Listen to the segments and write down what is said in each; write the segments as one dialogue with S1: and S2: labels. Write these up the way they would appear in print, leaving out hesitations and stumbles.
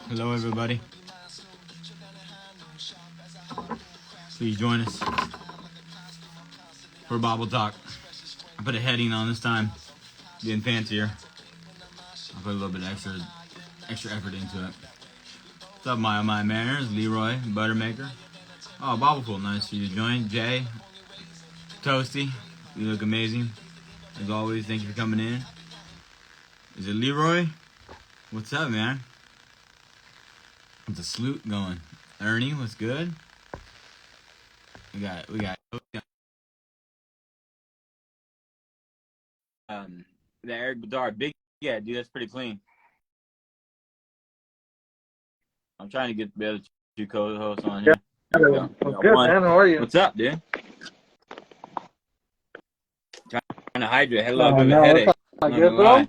S1: Hello, everybody. Please join us for Bobble Talk. I put a heading on this time, getting fancier. I put a little bit extra effort into it. What's up, my manners? Leroy, Buttermaker. Oh, Bobbleful, nice for you to join. Jay, Toasty, you look amazing. As always, thank you for coming in. Is it Leroy? What's up, man? What's the salute going? Ernie, what's good? We got the Eric Bedard, big, yeah, dude, that's pretty clean. I'm trying to get the other two co-hosts on here. There we go.
S2: Good, man. How are you?
S1: What's up, dude? Trying to hydrate. Had a little bit of a headache.
S2: Not good, bro?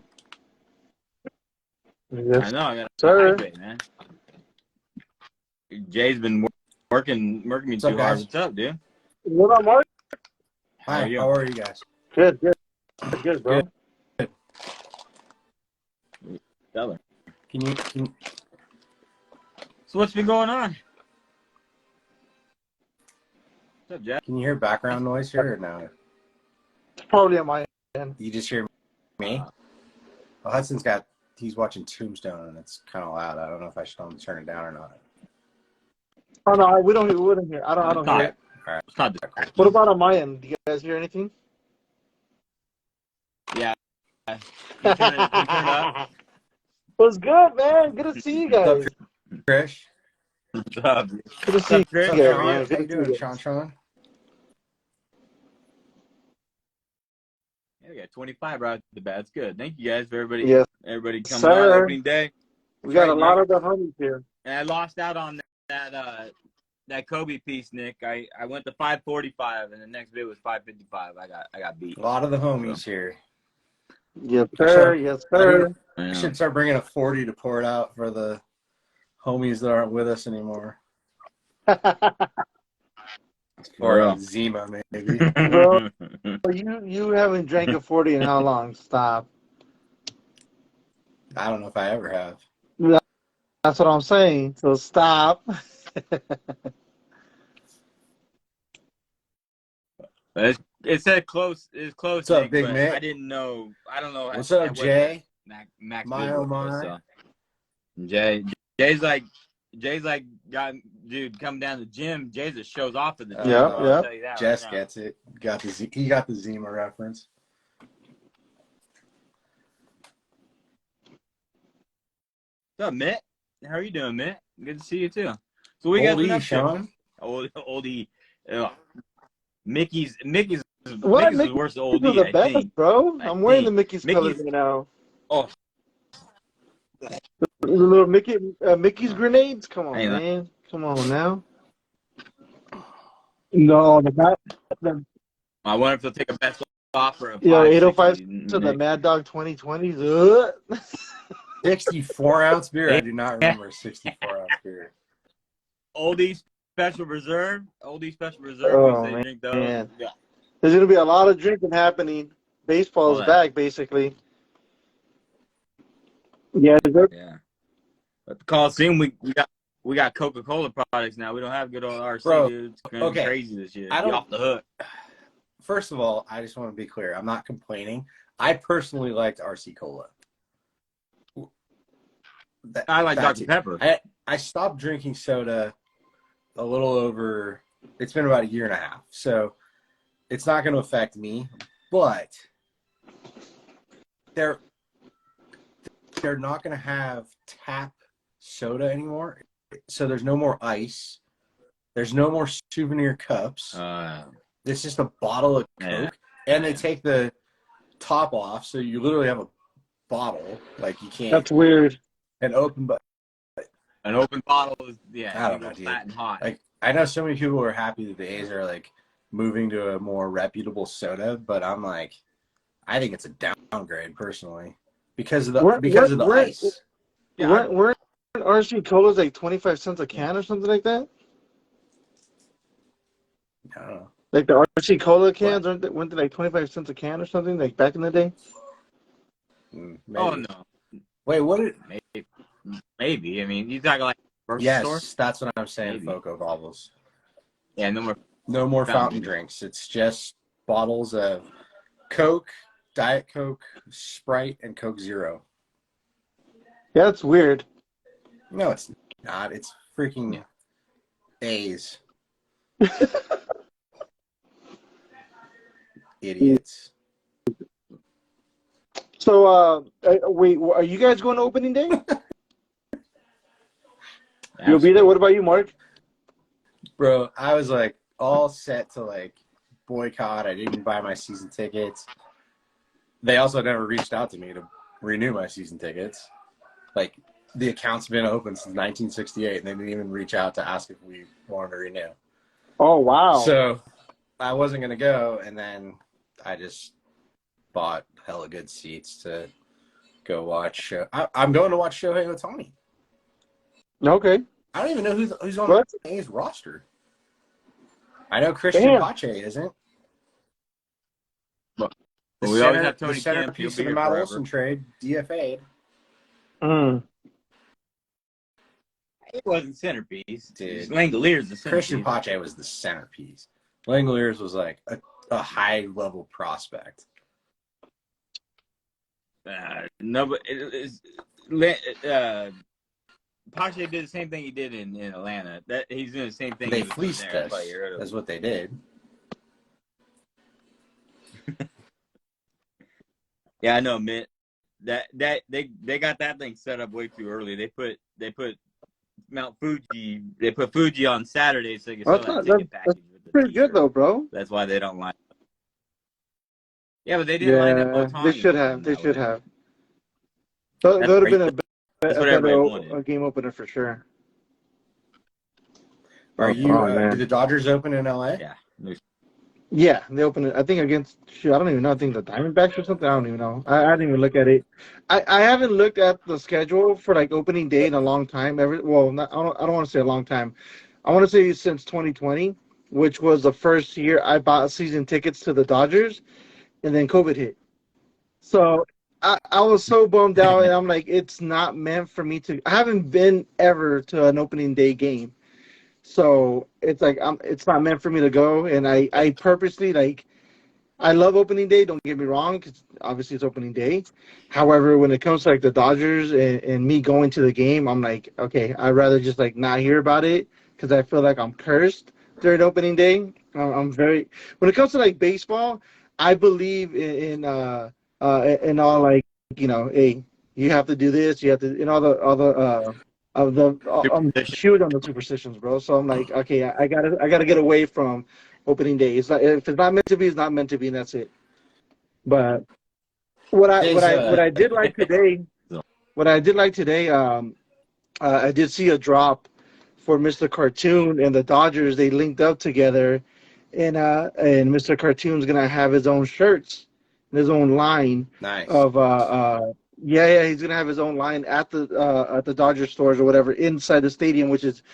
S2: Yes,
S1: I know. I got to
S2: sir.
S1: hydrate, man. Jay's been working me too hard.
S3: Guys?
S1: What's up, dude?
S2: What up, Mark?
S3: Hi, how are you guys?
S2: Good, bro.
S3: Good.
S1: Stellar.
S3: Can you
S1: So what's been going on? What's up, Jack?
S3: can you hear background noise here or no?
S2: It's probably on my end.
S3: You just hear me? Well, he's watching Tombstone and it's kind of loud. I don't know if I should tell him to turn it down or not.
S2: Oh no, we don't hear. I don't hear it.
S3: All right.
S1: It's not that cool.
S2: What about on my end? Do you guys hear anything?
S1: Yeah. You turn it up.
S2: What's good, man? Good to see you guys.
S3: Trish?
S1: What's up?
S2: Good to see you
S1: Chris?
S2: guys,
S3: How
S2: man.
S3: you
S2: Good to
S3: doing,
S2: see you.
S3: Sean?
S1: Yeah, we got 25 right at the bat. It's good. Thank you guys for everybody.
S2: Yes,
S1: Everybody coming
S2: sir.
S1: on opening day.
S2: We got a lot of the homies here.
S1: And I lost out on that Kobe piece, Nick. I went to 545, and the next bid was 555. I got beat.
S3: A lot of the homies here.
S2: Yes, sir. Yes, sir.
S3: I should start bringing a 40 to pour it out for the homies that aren't with us anymore. Or Zima, maybe.
S2: Bro, you haven't drank a 40 in how long? Stop.
S3: I don't know if I ever have.
S2: That's what I'm saying. So stop.
S1: It said close. It's close.
S3: What's up,
S1: Nick,
S3: Big
S1: but
S3: Mick?
S1: I didn't know. I don't know.
S3: What's up, Jay?
S1: Max
S3: My
S1: bid
S3: oh
S1: was,
S3: my.
S1: so. Jay's like got dude come down to the gym. Jay just shows off at the gym.
S2: Yeah.
S1: I'll tell you that
S3: Jess
S1: right now.
S3: gets it. He got the Zima reference.
S1: What's up, Mitt? How are you doing, Mitt? Good to see you too. So we got
S3: Oldie, Sean.
S1: Oldie. Mickey's is
S2: What?
S1: worse than
S2: Mickey's are
S1: Oldie,
S2: the best,
S1: I think.
S2: bro. I'm wearing the Mickey's colors right now.
S1: Oh,
S2: The little Mickey's grenades? Come on,
S1: Hey,
S2: man. Come on now. No,
S1: I wonder if they'll take a best offer of
S2: 805
S1: 560,
S2: to the
S1: Nick.
S2: Mad Dog 2020s.
S3: 64-ounce beer? I do not remember a 64-ounce beer.
S1: Oldie Special Reserve. Oldie Special Reserve.
S2: Oh,
S1: we say drink those.
S2: man.
S1: Yeah.
S2: There's going to be a lot of drinking happening. Baseball's back, basically. Yeah.
S1: Yeah. But the Coliseum, we got Coca-Cola products now. We don't have good old RC,
S3: Bro,
S1: dude. It's gonna be crazy this year.
S3: I
S1: Be
S3: don't-
S1: off the hook.
S3: First of all, I just want to be clear. I'm not complaining. I personally liked RC Cola.
S1: I like
S3: That's
S1: Dr.
S3: it.
S1: Pepper.
S3: I stopped drinking soda a little over, it's been about a year and a half. So it's not going to affect me, but they're not going to have tap soda anymore. So there's no more ice. There's no more souvenir cups. It's just a bottle of Coke. And they take the top off. So you literally have a bottle. Like you can't.
S2: That's weird.
S3: An open
S1: bottle is,
S3: I don't know, dude.
S1: flat and hot.
S3: Like, I know so many people are happy that the A's are like moving to a more reputable soda, but I'm like, I think it's a downgrade personally because of the ice.
S2: Weren't RC Colas like 25 cents a can or something like that?
S3: I don't know.
S2: Like the RC Cola cans weren't they like 25 cents a can or something like back in the day?
S3: Maybe.
S1: Oh no.
S3: Wait, what?
S1: Maybe Maybe. I mean, you talking like grocery store?
S3: Yes, that's what I'm saying.
S1: Maybe.
S3: Foco bobbles.
S1: Yeah,
S3: No more fountain drinks. It's just bottles of Coke, Diet Coke, Sprite, and Coke Zero.
S2: Yeah, that's weird.
S3: No, it's not. It's freaking A's. Idiots.
S2: So, wait, are you guys going to opening day? You'll be there. What about you, Mark?
S3: Bro, I was like all set to like boycott. I didn't buy my season tickets. They also never reached out to me to renew my season tickets. Like the account's been open since 1968, and they didn't even reach out to ask if we wanted to renew.
S2: Oh, wow.
S3: So I wasn't gonna go, and then I just bought hella good seats to go watch. I'm going to watch Shohei Ohtani.
S2: Okay.
S3: I don't even know who's on A's roster. I know Christian Pache isn't.
S1: But we always have Tony
S3: the centerpiece of the Matt Olson trade, DFA'd.
S1: It wasn't centerpiece. Dude, Langoliers the centerpiece.
S3: Christian Pache was the centerpiece. Langoliers was like a high-level prospect.
S1: No, but Pache did the same thing he did in Atlanta. That he's doing the same thing.
S3: They fleeced us. That's what they did.
S1: Yeah, I know, Mitt. That they got that thing set up way too early. They put Mount Fuji. They put Fuji on Saturday so they can sell that ticket package.
S2: That's pretty good though, bro.
S1: That's why they don't line up. Yeah, but they didn't line up Ohtani.
S2: They should have. They should have. That would have been a better game opener for sure.
S3: Are you? Did the Dodgers open in LA?
S1: Yeah.
S2: Yeah, they opened it. I think against. I don't even know. I think the Diamondbacks or something. I don't even know. I didn't even look at it. I haven't looked at the schedule for like opening day in a long time. I don't want to say a long time. I want to say since 2020, which was the first year I bought season tickets to the Dodgers, and then COVID hit. So I was so bummed out, and I'm like, it's not meant for me to. I haven't been ever to an opening day game. So it's like it's not meant for me to go, and I purposely like I love opening day. Don't get me wrong, because obviously it's opening day. However, when it comes to like the Dodgers and me going to the game, I'm like, okay, I'd rather just like not hear about it because I feel like I'm cursed during opening day. I'm very when it comes to like baseball, I believe in all like hey, you have to do this, you have to all the. I'm huge on the superstitions, bro. So I'm like, okay, I gotta get away from opening day. It's not, if it's not meant to be, it's not meant to be, and that's it. But what I did like today, I did see a drop for Mr. Cartoon and the Dodgers. They linked up together, and Mr. Cartoon's gonna have his own shirts, his own line of Yeah, he's gonna have his own line at the Dodger stores or whatever inside the stadium, which is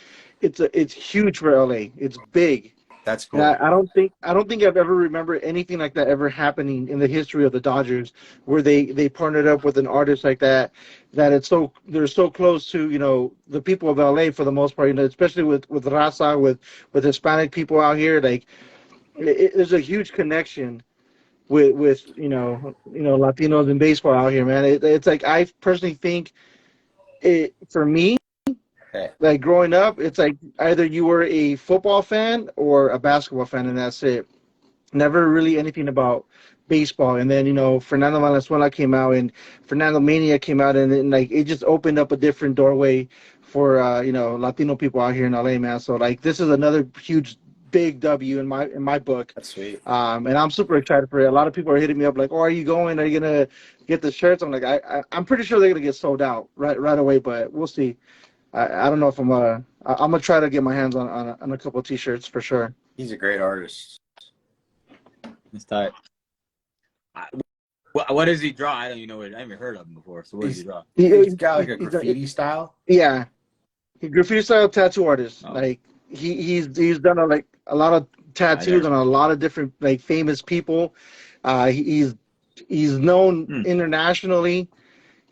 S2: it's huge for LA. It's big.
S3: That's cool.
S2: I don't think I've ever remembered anything like that ever happening in the history of the Dodgers, where they partnered up with an artist like that. That they're so close to the people of LA for the most part. Especially with Raza, with Hispanic people out here. Like there's a huge connection with Latinos in baseball out here, man. It's like I personally think for me, like growing up, it's like either you were a football fan or a basketball fan, and that's it. Never really anything about baseball. And then Fernando Valenzuela came out, and Fernando Mania came out, and like it just opened up a different doorway for Latino people out here in LA, man. So like this is another huge big W in my book.
S3: That's sweet.
S2: And I'm super excited for it. A lot of people are hitting me up like, "Oh, are you going? Are you gonna get the shirts?" I'm like, I'm pretty sure they're gonna get sold out right away, but we'll see. I don't know if I'm gonna try to get my hands on a couple of T-shirts for sure.
S3: He's a great artist.
S1: It's tight. What does he draw? I don't even know. I haven't heard of him before. So what does he draw?
S3: He's got like a graffiti style.
S2: Yeah, graffiti style tattoo artist. Oh. Like he's done a lot of tattoos on a lot of different like famous people. He's known internationally.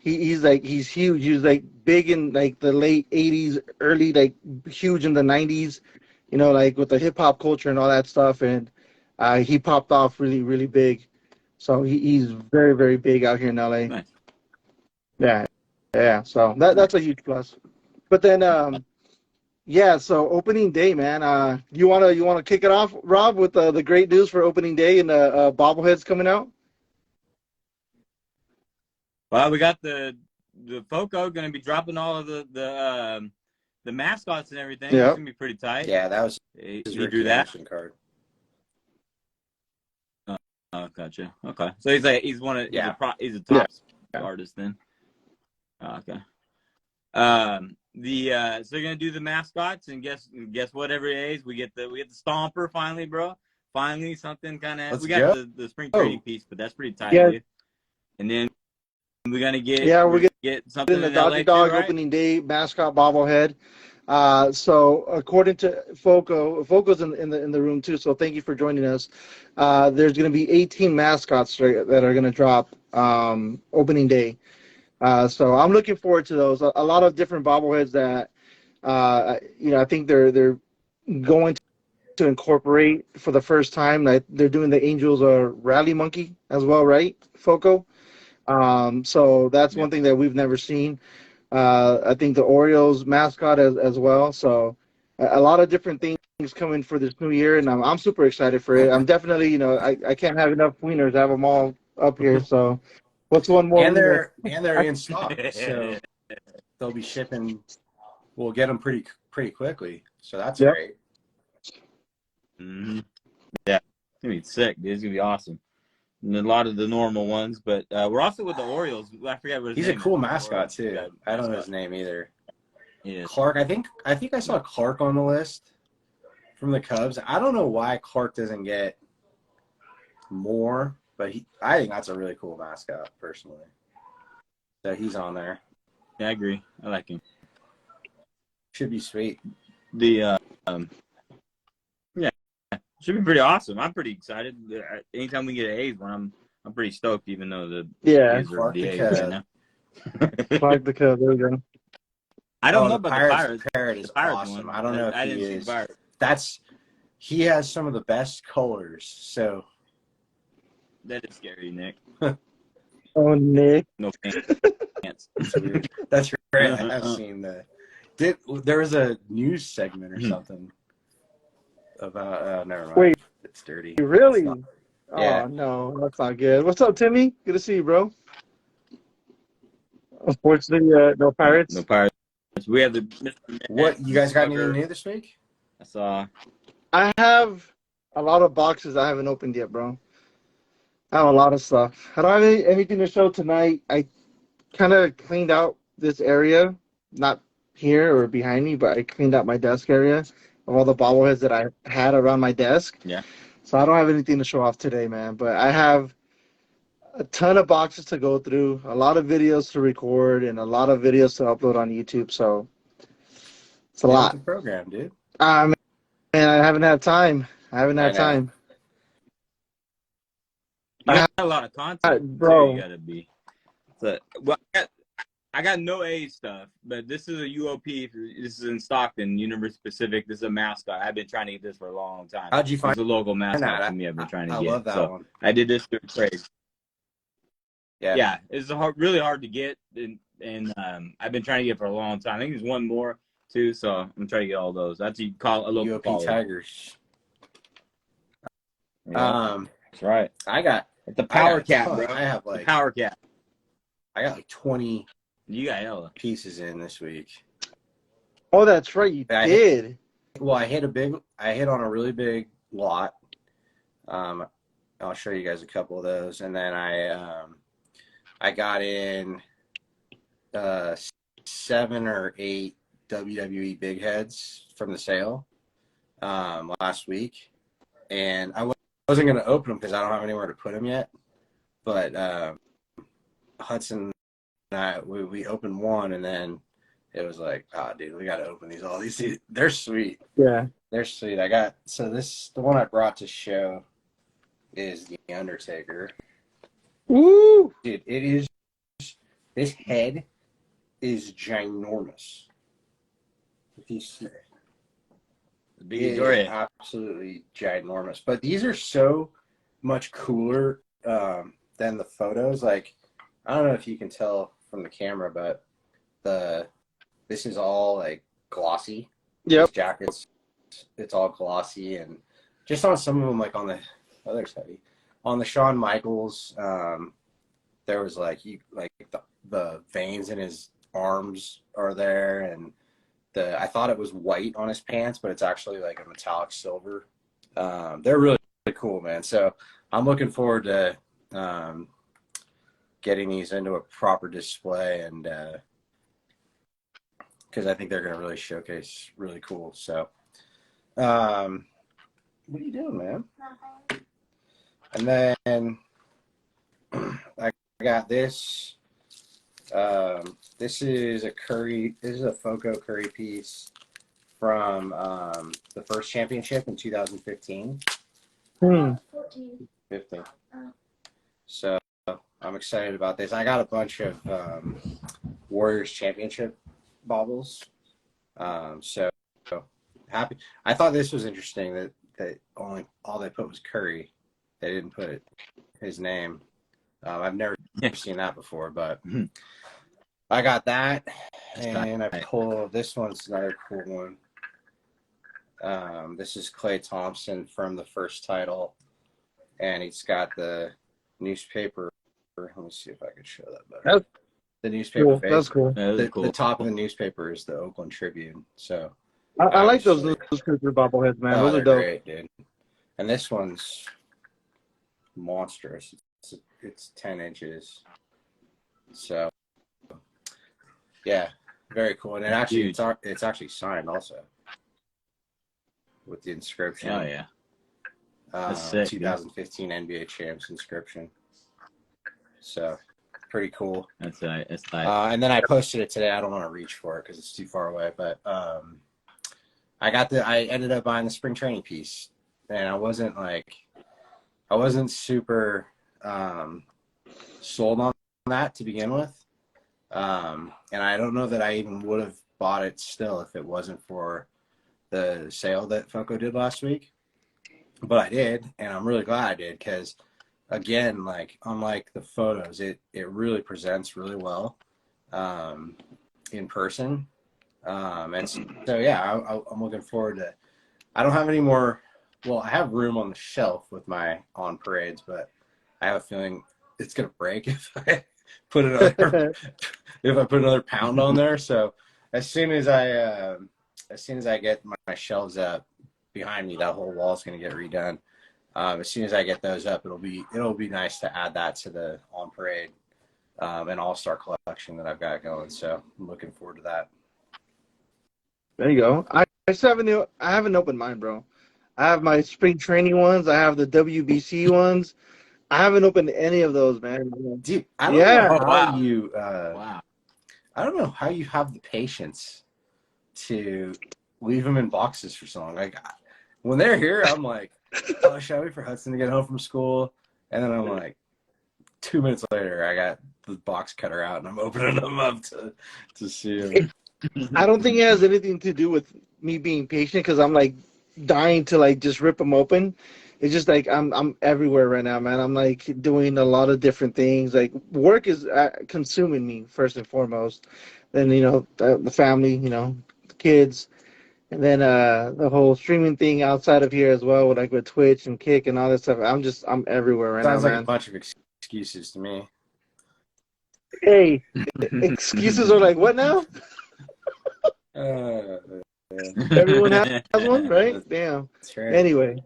S2: he's huge. He was like big in like the late '80s, early like huge in the '90s. You know, like with the hip hop culture and all that stuff, and he popped off really big. So he's very very big out here in LA.
S1: Nice.
S2: Yeah, yeah. So that's a huge plus. But then yeah. So opening day, man. You wanna kick it off, Rob, with the great news for opening day and the bobbleheads coming out.
S1: Well, we got the Foco going to be dropping all of the mascots and everything.
S2: Yeah.
S1: It's going to be pretty tight.
S3: Yeah, that was
S1: he
S3: his
S1: drew that
S3: card.
S1: Oh, gotcha. Okay, so he's a top artist then. Oh, okay. So they're gonna do the mascots, and guess what? Every days we get the Stomper finally, bro. Finally, something kind of. We got the spring training piece, but that's pretty tight.
S2: Yeah.
S1: Dude. And then we're gonna get get something
S2: in the
S1: in
S2: Doggy
S1: LA
S2: Dog
S1: too, right?
S2: opening day mascot bobblehead. So according to Foco's in the room too. So thank you for joining us. There's going to be 18 mascots that are going to drop opening day. So I'm looking forward to those. A lot of different bobbleheads that I think they're going to incorporate for the first time. Like they're doing the Angels rally monkey as well, right, Foco? So that's one thing that we've never seen. I think the Orioles mascot as well. So a lot of different things coming for this new year, and I'm super excited for it. I'm definitely, I can't have enough wieners. I have them all up here. So what's one more?
S3: And they're in stock, so they'll be shipping. We'll get them pretty quickly. So that's great.
S1: Mm-hmm. Yeah, it's gonna be sick, dude. It's gonna be awesome. And a lot of the normal ones, but we're also with the Orioles. I forget what his name is.
S3: He's a cool mascot too. I don't know his name either.
S1: Yeah.
S3: Clark. I think I saw Clark on the list from the Cubs. I don't know why Clark doesn't get more, but I think that's a really cool mascot personally. So he's on there.
S1: Yeah, I agree. I like him.
S3: Should be sweet.
S1: The should be pretty awesome. I'm pretty excited. Anytime we get an A's one, I'm pretty stoked. Even though the A's are the A's right now.
S2: Clark the Cub. There we go.
S1: I don't know about the
S3: Pirates. Parrot is awesome. I don't know if he is. He has some of the best colors. So
S1: that is scary, Nick.
S2: Oh, Nick.
S1: No pants.
S3: That's right. I have seen that. There was a news segment or something about never mind.
S2: Wait,
S3: it's dirty.
S2: Really?
S3: Yeah.
S2: Oh no, that's not good. What's up, Timmy? Good to see you, bro. Unfortunately, no Pirates.
S1: No Pirates. We have the.
S3: What you guys got anything new this week?
S1: I saw.
S2: I have a lot of boxes I haven't opened yet, bro. I have a lot of stuff. I don't have anything to show tonight. I kind of cleaned out this area, not here or behind me, but I cleaned out my desk area of all the bobbleheads that I had around my desk.
S1: Yeah.
S2: So I don't have anything to show off today, man. But I have a ton of boxes to go through, a lot of videos to record, and a lot of videos to upload on YouTube. So it's a lot.
S3: The program, dude.
S2: Man, I haven't had time. I haven't had time.
S1: You got a lot of content,
S2: bro.
S1: You gotta be. So, well, I got no A stuff, but this is a UOP. This is in Stockton, University Pacific. This is a mascot. I've been trying to get this for a long time.
S3: How'd you find
S1: it's a local mascot for me? I've been trying to get.
S3: I love that one.
S1: I did this through trade.
S3: Yeah,
S1: it's really hard to get, and I've been trying to get it for a long time. I think there's one more too, so I'm trying to get all those. That's you call a local
S3: UOP Tigers.
S1: That's right.
S3: I got
S1: the Power Cat, bro.
S3: I have like
S1: Power Cat.
S3: I got like 20.
S1: You got hella
S3: pieces in this week.
S2: Oh, that's right. You did.
S3: I hit on a really big lot. I'll show you guys a couple of those, and then I got in 7 or 8 WWE big heads from the sale last week, and I wasn't going to open them because I don't have anywhere to put them yet. But Hudson and I, we opened one, and then it was like, dude, we got to open these. All these, they're sweet.
S2: Yeah,
S3: they're sweet. The one I brought to show is the Undertaker.
S2: Woo!
S3: Dude, it is This head is ginormous. If you see it.
S1: Big is
S3: absolutely ginormous. But these are so much cooler than the photos. Like, I don't know if you can tell from the camera, but this is all like glossy.
S2: Yep.
S3: These jackets, it's all glossy, and just on some of them, like on the other's heavy. On the Shawn Michaels, there was like the veins in his arms are there, and I thought it was white on his pants, but it's actually like a metallic silver. They're really, really cool, man. So I'm looking forward to getting these into a proper display, and because I think they're going to really showcase really cool. So, what are you doing, man? And then I got this. This is a Foco Curry piece from the first championship in 2015.
S2: 15.
S3: So I'm excited about this. I got a bunch of Warriors championship baubles. So happy. I thought this was interesting that all they put was Curry. They didn't put his name. I've never seen that before, but I got that, and I pulled this one's another cool one. This is Klay Thompson from the first title, and he's got the newspaper. Let me see if I can show that better. The newspaper.
S2: Cool.
S3: Face.
S2: That's cool.
S3: The top of the newspaper is the Oakland Tribune. So
S2: I like those newspaper bobbleheads, man. Those are dope.
S3: Great, dude. And this one's monstrous. It's 10 inches. So yeah, very cool. And actually, it's actually signed also with the inscription.
S1: Oh yeah, that's sick,
S3: 2015 NBA Champs inscription. So pretty cool.
S1: That's nice.
S3: And then I posted it today. I don't want to reach for it because it's too far away. But I ended up buying the spring training piece, and I wasn't super sold on that to begin with. And I don't know that I even would have bought it still if it wasn't for the sale that Foco did last week. But I did, and I'm really glad I did because, again, like unlike the photos, it really presents really well in person. And so, yeah, I'm looking forward to. I don't have any more. Well, I have room on the shelf with my on parades, but I have a feeling it's gonna break if I put another pound on there. So as soon as I get my shelves up behind me, that whole wall is gonna get redone. As soon as I get those up, it'll be nice to add that to the on parade and all-star collection that I've got going. So I'm looking forward to that.
S2: There you go. I haven't opened mine, bro. I have my spring training ones. I have the WBC ones. I haven't opened any of those, man.
S3: Dude, I don't know how you. I don't know how you have the patience to leave them in boxes for so long. Like when they're here, I'm like, oh, should I wait for Hudson to get home from school? And then I'm like, 2 minutes later, I got the box cutter out and I'm opening them up to see them.
S2: I don't think it has anything to do with me being patient because I'm like dying to like just rip them open. It's just like I'm everywhere right now, man. I'm like doing a lot of different things. Like work is consuming me first and foremost. Then the family, the kids, and then the whole streaming thing outside of here as well, with Twitch and Kick and all that stuff. I'm everywhere right now, man.
S3: Sounds like a bunch of excuses to me.
S2: Hey, excuses are like what now? Everyone has one, right? Damn.
S3: That's right.
S2: Anyway,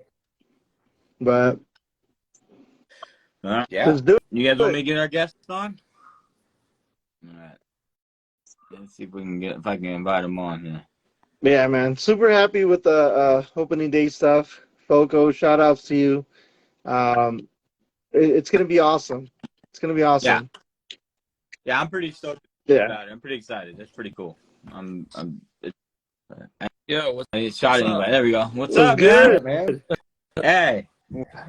S2: but
S3: yeah,
S2: let's do it.
S1: You guys want me to get our guests on? All right. Let's see if I can invite them on here.
S2: Yeah, man. Super happy with the opening day stuff. Foco, shout outs to you. It's gonna be awesome. It's gonna be awesome.
S1: Yeah, I'm pretty stoked about it. I'm pretty excited. That's pretty cool. I shot anyway. There we go. What's up,
S2: good,
S3: man?
S1: Hey,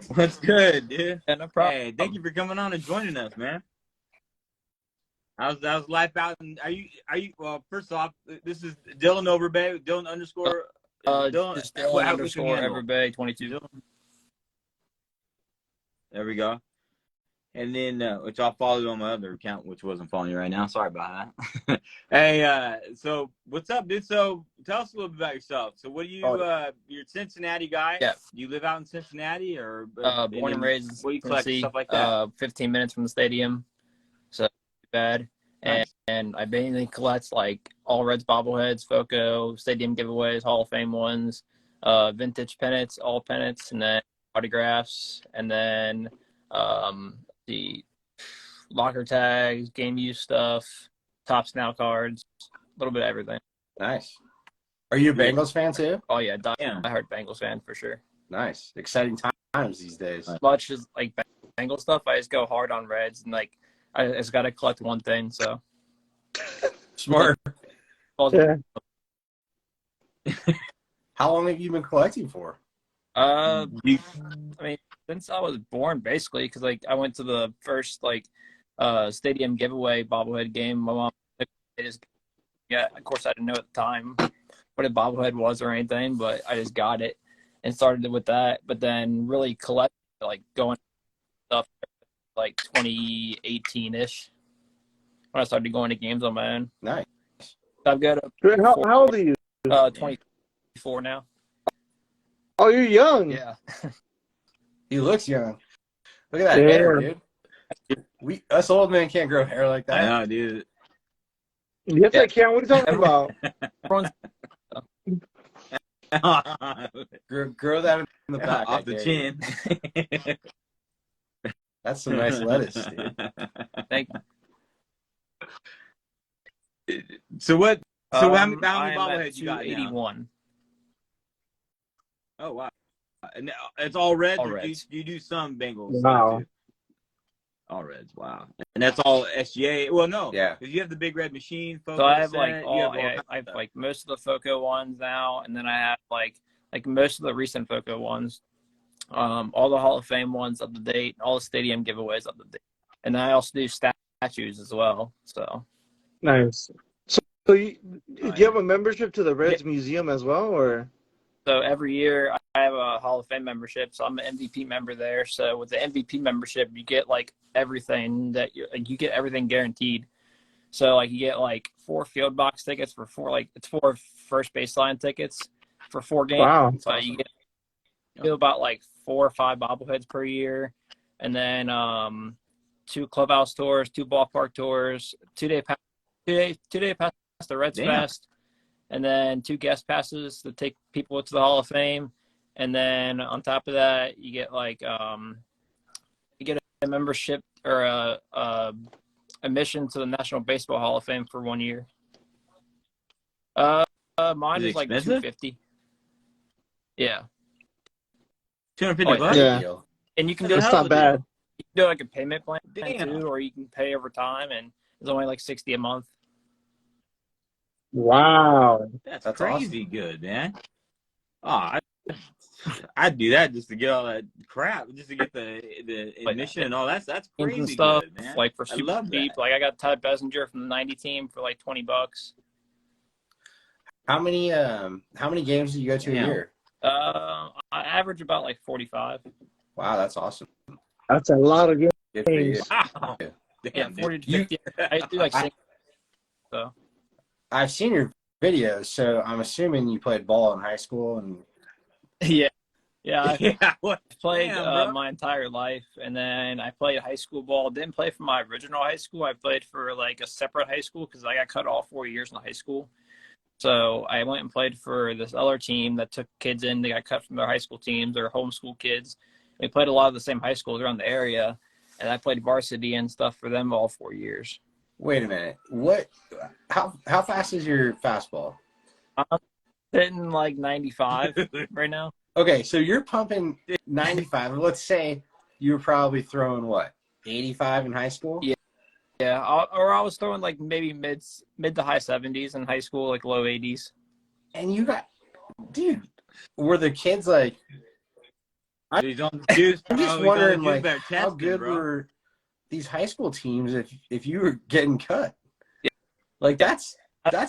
S1: what's good, dude?
S4: Yeah, no problem.
S1: Hey, thank you for coming on and joining us, man. how's life out? And are you? Well, first off, this is Dylan Overbay. Dylan underscore. Dylan,
S4: just Dylan
S1: what's your
S4: underscore
S1: handle?
S4: Overbay 22.
S1: Dylan. There we go. And then, which I'll follow you on my other account, which wasn't following you right now. Sorry about that. Hey, so what's up, dude? So tell us a little bit about yourself. So what do you, you're a Cincinnati guy?
S4: Yeah.
S1: Do you live out in Cincinnati or?
S4: Born and raised in Cincinnati,
S1: stuff like that?
S4: 15 minutes from the stadium. So not too bad.
S1: Nice.
S4: And I mainly collect like all Reds bobbleheads, FOCO, stadium giveaways, Hall of Fame ones, vintage pennants, all pennants, and then autographs, and then the locker tags, game use stuff, Topps Now cards, a little bit of everything.
S3: Nice. Are you a Bengals fan too?
S4: Oh yeah, I heard Bengals fan for sure.
S3: Nice. Exciting times these days.
S4: As much as like Bengals stuff, I just go hard on Reds, and like I just got to collect one thing. So
S3: Smart.
S2: Yeah.
S3: How long have you been collecting for?
S4: I mean, since I was born, basically, because like I went to the first like stadium giveaway bobblehead game. My mom, of course, I didn't know at the time what a bobblehead was or anything, but I just got it and started with that. But then really collect, like going stuff like 2018-ish when I started going to games on my own.
S3: Nice.
S4: So I've got
S2: How old are you?
S4: 24 now.
S2: Oh, you're young.
S4: Yeah.
S3: He looks young. Look at that hair, dude. Us old men can't grow hair like that.
S1: I know, dude.
S2: Yes, I can. What are you talking about?
S3: grow that in the back.
S1: Off the chin.
S3: That's some nice lettuce, dude.
S4: Thank
S1: you. So what? So how many
S4: I am
S1: bobbleheads you got now?
S4: 281.
S1: Oh wow! And it's all Reds.
S4: All
S1: or
S4: Reds.
S1: Do you do some Bengals?
S2: Wow.
S1: Too? All Reds. Wow. And that's all SGA. Well, no.
S3: Yeah.
S1: Because you have the big red machine.
S4: So I have like I have like most of the FOCO ones now, and then I have like most of the recent FOCO ones, all the Hall of Fame ones up to date, all the stadium giveaways up to date, and then I also do statues as well. So
S2: nice. So do you have a membership to the Reds Museum as well, or?
S4: So every year I have a Hall of Fame membership, so I'm an MVP member there. So with the MVP membership, you get like everything that you get everything guaranteed. So like you get like 4 field box tickets for 4 first baseline tickets for 4 games.
S2: Wow.
S4: So you get about like 4 or 5 bobbleheads per year, and then 2 clubhouse tours, 2 ballpark tours, 2-day pass the Reds Fest. And then 2 guest passes to take people to the Hall of Fame. And then on top of that, you get like you get a membership or a admission to the National Baseball Hall of Fame for 1 year. Mine is like $250. Yeah.
S1: $250.
S2: Yeah.
S4: And you can do
S2: That's not bad.
S4: You can do like a payment plan too, or you can pay over time, and it's only like $60 a month.
S2: Wow.
S1: That's crazy awesome. Good, man. Oh, I'd do that just to get all that crap, just to get the admission and all that. That's crazy and stuff, good, man.
S4: Like for super cheap. Like I got Todd Bessinger from the '90 team for like $20.
S3: How many games do you go to a year?
S4: I average about like 45.
S3: Wow, that's awesome.
S2: That's a lot of games.
S1: Wow.
S4: Damn, 40 to 50. I do like 6. So.
S3: I've seen your videos, so I'm assuming you played ball in high school. And
S4: yeah, I played my entire life, and then I played high school ball. Didn't play for my original high school. I played for like a separate high school because I got cut all 4 years in high school. So I went and played for this other team that took kids in. They got cut from their high school teams. They're homeschool kids. We played a lot of the same high schools around the area, and I played varsity and stuff for them all 4 years.
S3: Wait a minute. What? How fast is your fastball?
S4: I'm hitting like 95 right now.
S3: Okay, so you're pumping 95. Let's say you were probably throwing what, 85 in high school?
S4: Yeah. Or I was throwing like maybe mid to high 70s in high school, like low 80s.
S3: And you got, dude, were the kids like? I'm just wondering, like, how good were these high school teams if you were getting cut. Like that's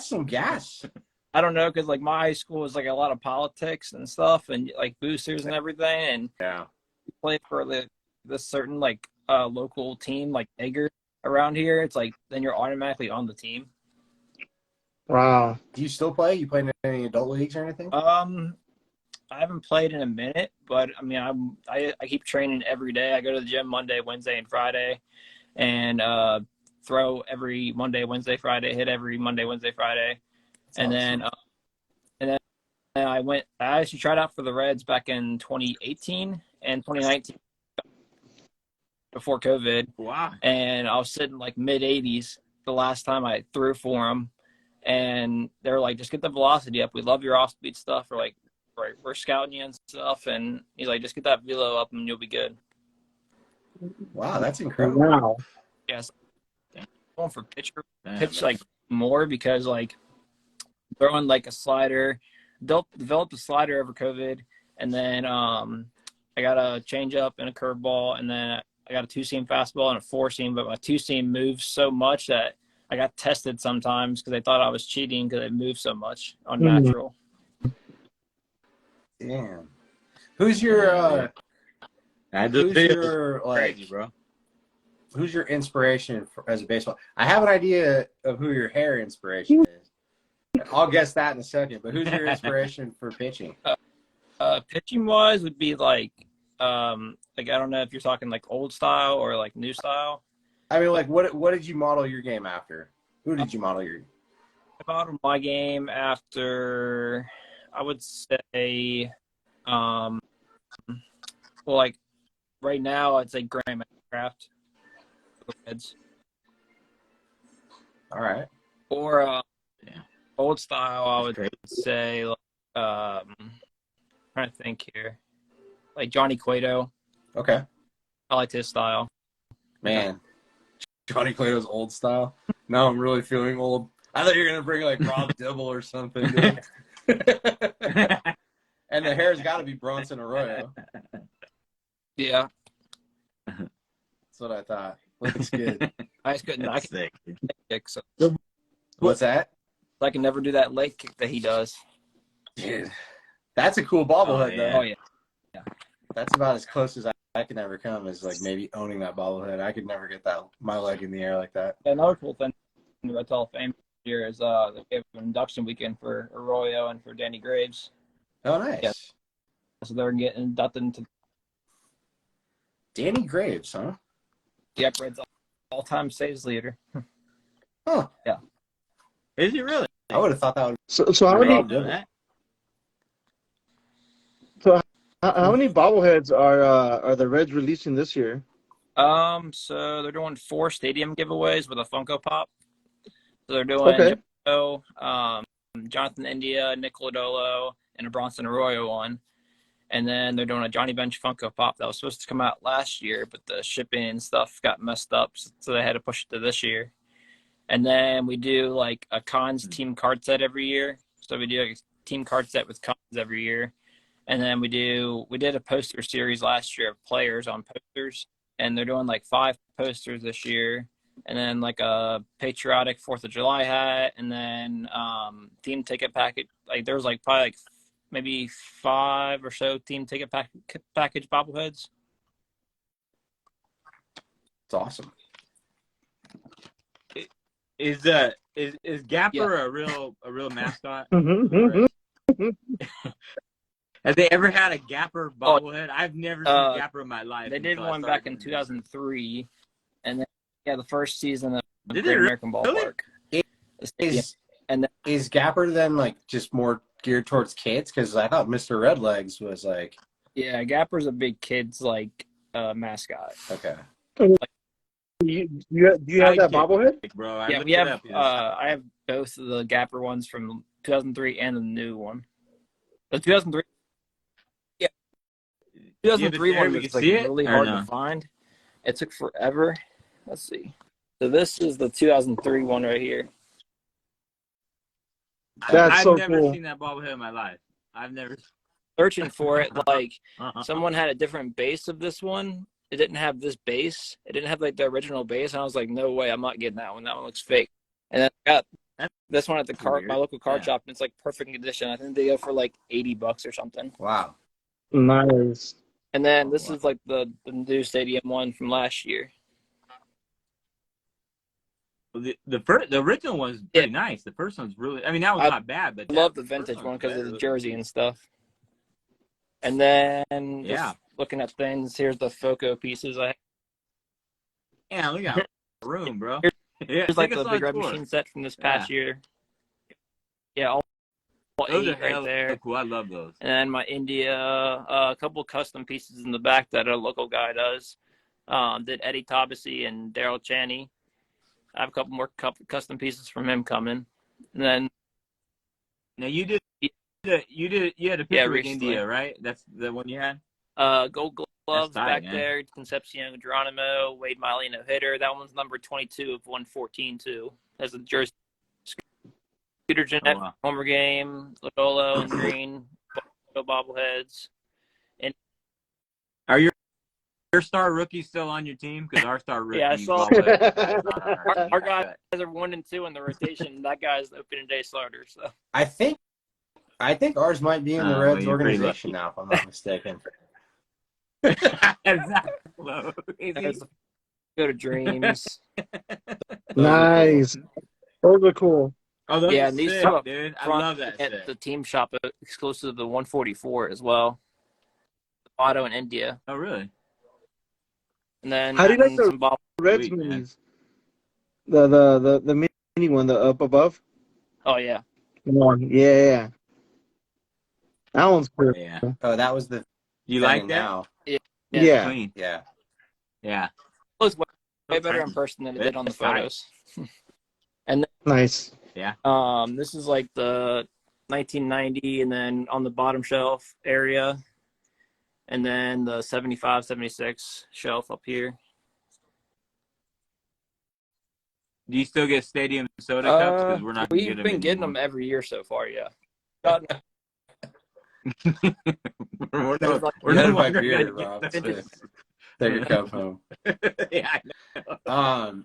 S3: some gas.
S4: I don't know, because like my high school was like a lot of politics and stuff, and like boosters and everything, and
S3: Yeah.
S4: play for this certain like local team like Egger around here. It's like then you're automatically on the team.
S2: Wow.
S3: Do you still play? You play in any adult leagues or anything?
S4: I haven't played in a minute, but I mean I keep training every day. I go to the gym Monday, Wednesday, and Friday, and throw every Monday, Wednesday, Friday, hit every Monday, Wednesday, Friday. And then I actually tried out for the Reds back in 2018 and 2019 before COVID.
S1: Wow.
S4: And I was sitting like mid 80s the last time I threw for them. And they were like, just get the velocity up. We love your off speed stuff. We're scouting you and stuff. And he's like, just get that velo up and you'll be good.
S3: Wow, that's incredible.
S2: Wow.
S4: Yes. Going for pitch like more because like throwing like a slider, developed a slider over COVID, and then I got a changeup and a curveball, and then I got a 2-seam fastball and a 4-seam. But my 2-seam moves so much that I got tested sometimes because they thought I was cheating because it moved so much unnatural.
S3: Damn. Who's your
S1: crazy, bro?
S3: Who's your inspiration as a baseball? I have an idea of who your hair inspiration is. I'll guess that in a second. But who's your inspiration for pitching?
S4: Pitching wise would be like I don't know if you're talking like old style or like new style.
S3: I mean, like what did you model your game after? Who did you model your?
S4: I modeled my game after, I would say, well, like right now I'd say Grandcraft.
S3: All right.
S4: Or old style, I would say, like, trying to think here, like Johnny Cueto.
S3: Okay.
S4: I liked his style.
S3: Man, Johnny Cueto's old style. Now I'm really feeling old. I thought you were gonna bring like Rob Dibble or something. And the hair's got to be Bronson Arroyo.
S4: Yeah.
S3: That's what I thought. Looks good.
S4: I just couldn't. I can kick, so
S3: What's that?
S4: I can never do that leg kick that he does.
S3: Dude, that's a cool bobblehead, though.
S4: Oh yeah.
S3: That's about as close as I can ever come, is like maybe owning that bobblehead. I could never get my leg in the air like that.
S4: Another cool thing about Hall of Fame here is they have an induction weekend for Arroyo and for Danny Graves.
S3: Oh, nice.
S4: Yeah. So they're getting inducted into
S3: Danny Graves, huh?
S4: the Reds all-time saves leader.
S3: Huh.
S4: Yeah.
S1: Is he really?
S3: I would have thought that would.
S2: So how many? How many bobbleheads are the Reds releasing this year?
S4: So they're doing 4 stadium giveaways with a Funko Pop. So they're doing Jonathan India, Nick Lodolo, and a Bronson Arroyo one. And then they're doing a Johnny Bench Funko Pop that was supposed to come out last year, but the shipping and stuff got messed up, so they had to push it to this year. And then we do like a Cons team card set every year. So we do like a team card set with Cons every year. And then we did a poster series last year of players on posters, and they're doing like 5 posters this year. And then like a patriotic 4th of July hat, and then team ticket package. Like there was like probably like maybe 5 or so team ticket package bobbleheads.
S3: It's awesome.
S1: Is Gapper a real mascot? Have they ever had a Gapper bobblehead? I've never seen Gapper in my life.
S4: They did one back in 2003, and then the first season of Great American Ballpark.
S3: Is Gapper then like just more geared towards kids? Because I thought Mr. Redlegs was like.
S4: Yeah, Gapper's a big kids like mascot.
S3: Okay.
S2: Do you have that bobblehead?
S1: Bro,
S4: yeah, we have. I have both of the Gapper ones from 2003 and the new one. The 2003. Yeah. 2003 one was like really hard to find. It took forever. Let's see. So this is the 2003 one right here.
S2: I've
S1: never seen that bobblehead in my life. I've never
S4: searching for it. Like someone had a different base of this one, it didn't have this base. It didn't have like the original base. And I was like, no way, I'm not getting that one. That one looks fake. And then I got this one at the my local card shop, and it's like perfect condition. I think they go for like $80 or something.
S3: Wow.
S2: Nice.
S4: And then this is like the new stadium one from last year.
S1: The original one's pretty nice. The first one's really, I mean, that was not bad, but
S4: I love the vintage one because of the jersey and stuff. And then just looking at things, here's the Foco pieces.
S1: Yeah, look at the room, bro.
S4: Here's like the Big Red Machine set from this past year. Yeah, all
S1: those
S4: 8 right there.
S1: Cool. I love those.
S4: And then my India, a couple custom pieces in the back that a local guy does. Did Eddie Tabasi and Daryl Chaney. I have a couple more custom pieces from him coming. And then
S1: now you had a picture with India, right? That's the one you had?
S4: Gold gloves back there, Concepcion Geronimo, Wade Miley, no hitter. That one's number 22 of 114 too. Has a jersey. Scooter Jeanette, Homer game, Lolo and green, bobbleheads. And
S1: are your star rookies still on your team? Because our star rookies.
S4: Yeah, I saw our guys are 1 and 2 in the rotation. That guy's the opening day starter. So
S3: I think ours might be in the Reds organization now, if I'm not mistaken.
S4: Go to Dreams.
S2: Nice. Those are cool.
S1: Oh, those
S4: and these
S1: sick,
S4: two up
S1: dude. I
S4: front
S1: love that.
S4: At the team shop, exclusive to the 144 as well. Auto in India.
S1: Oh, really?
S2: And then how do you like the Reds minis? The mini one, the up above.
S4: Oh yeah.
S2: Yeah. That one's cool.
S1: Yeah.
S3: Oh, that was the.
S1: You like that?
S3: Now.
S2: Yeah.
S1: Clean.
S3: Yeah.
S1: Yeah.
S4: It looks way better in person than it did on the photos. And then,
S2: nice.
S1: Yeah.
S4: This is like the 1990, and then on the bottom shelf area, and then the 75, 76 shelf up here.
S1: Do you still get stadium soda cups? Because we're not.
S4: We've been getting them every year so far. Yeah.
S3: we're no longer beer, Rob. Take your cup home.
S1: Yeah. I know.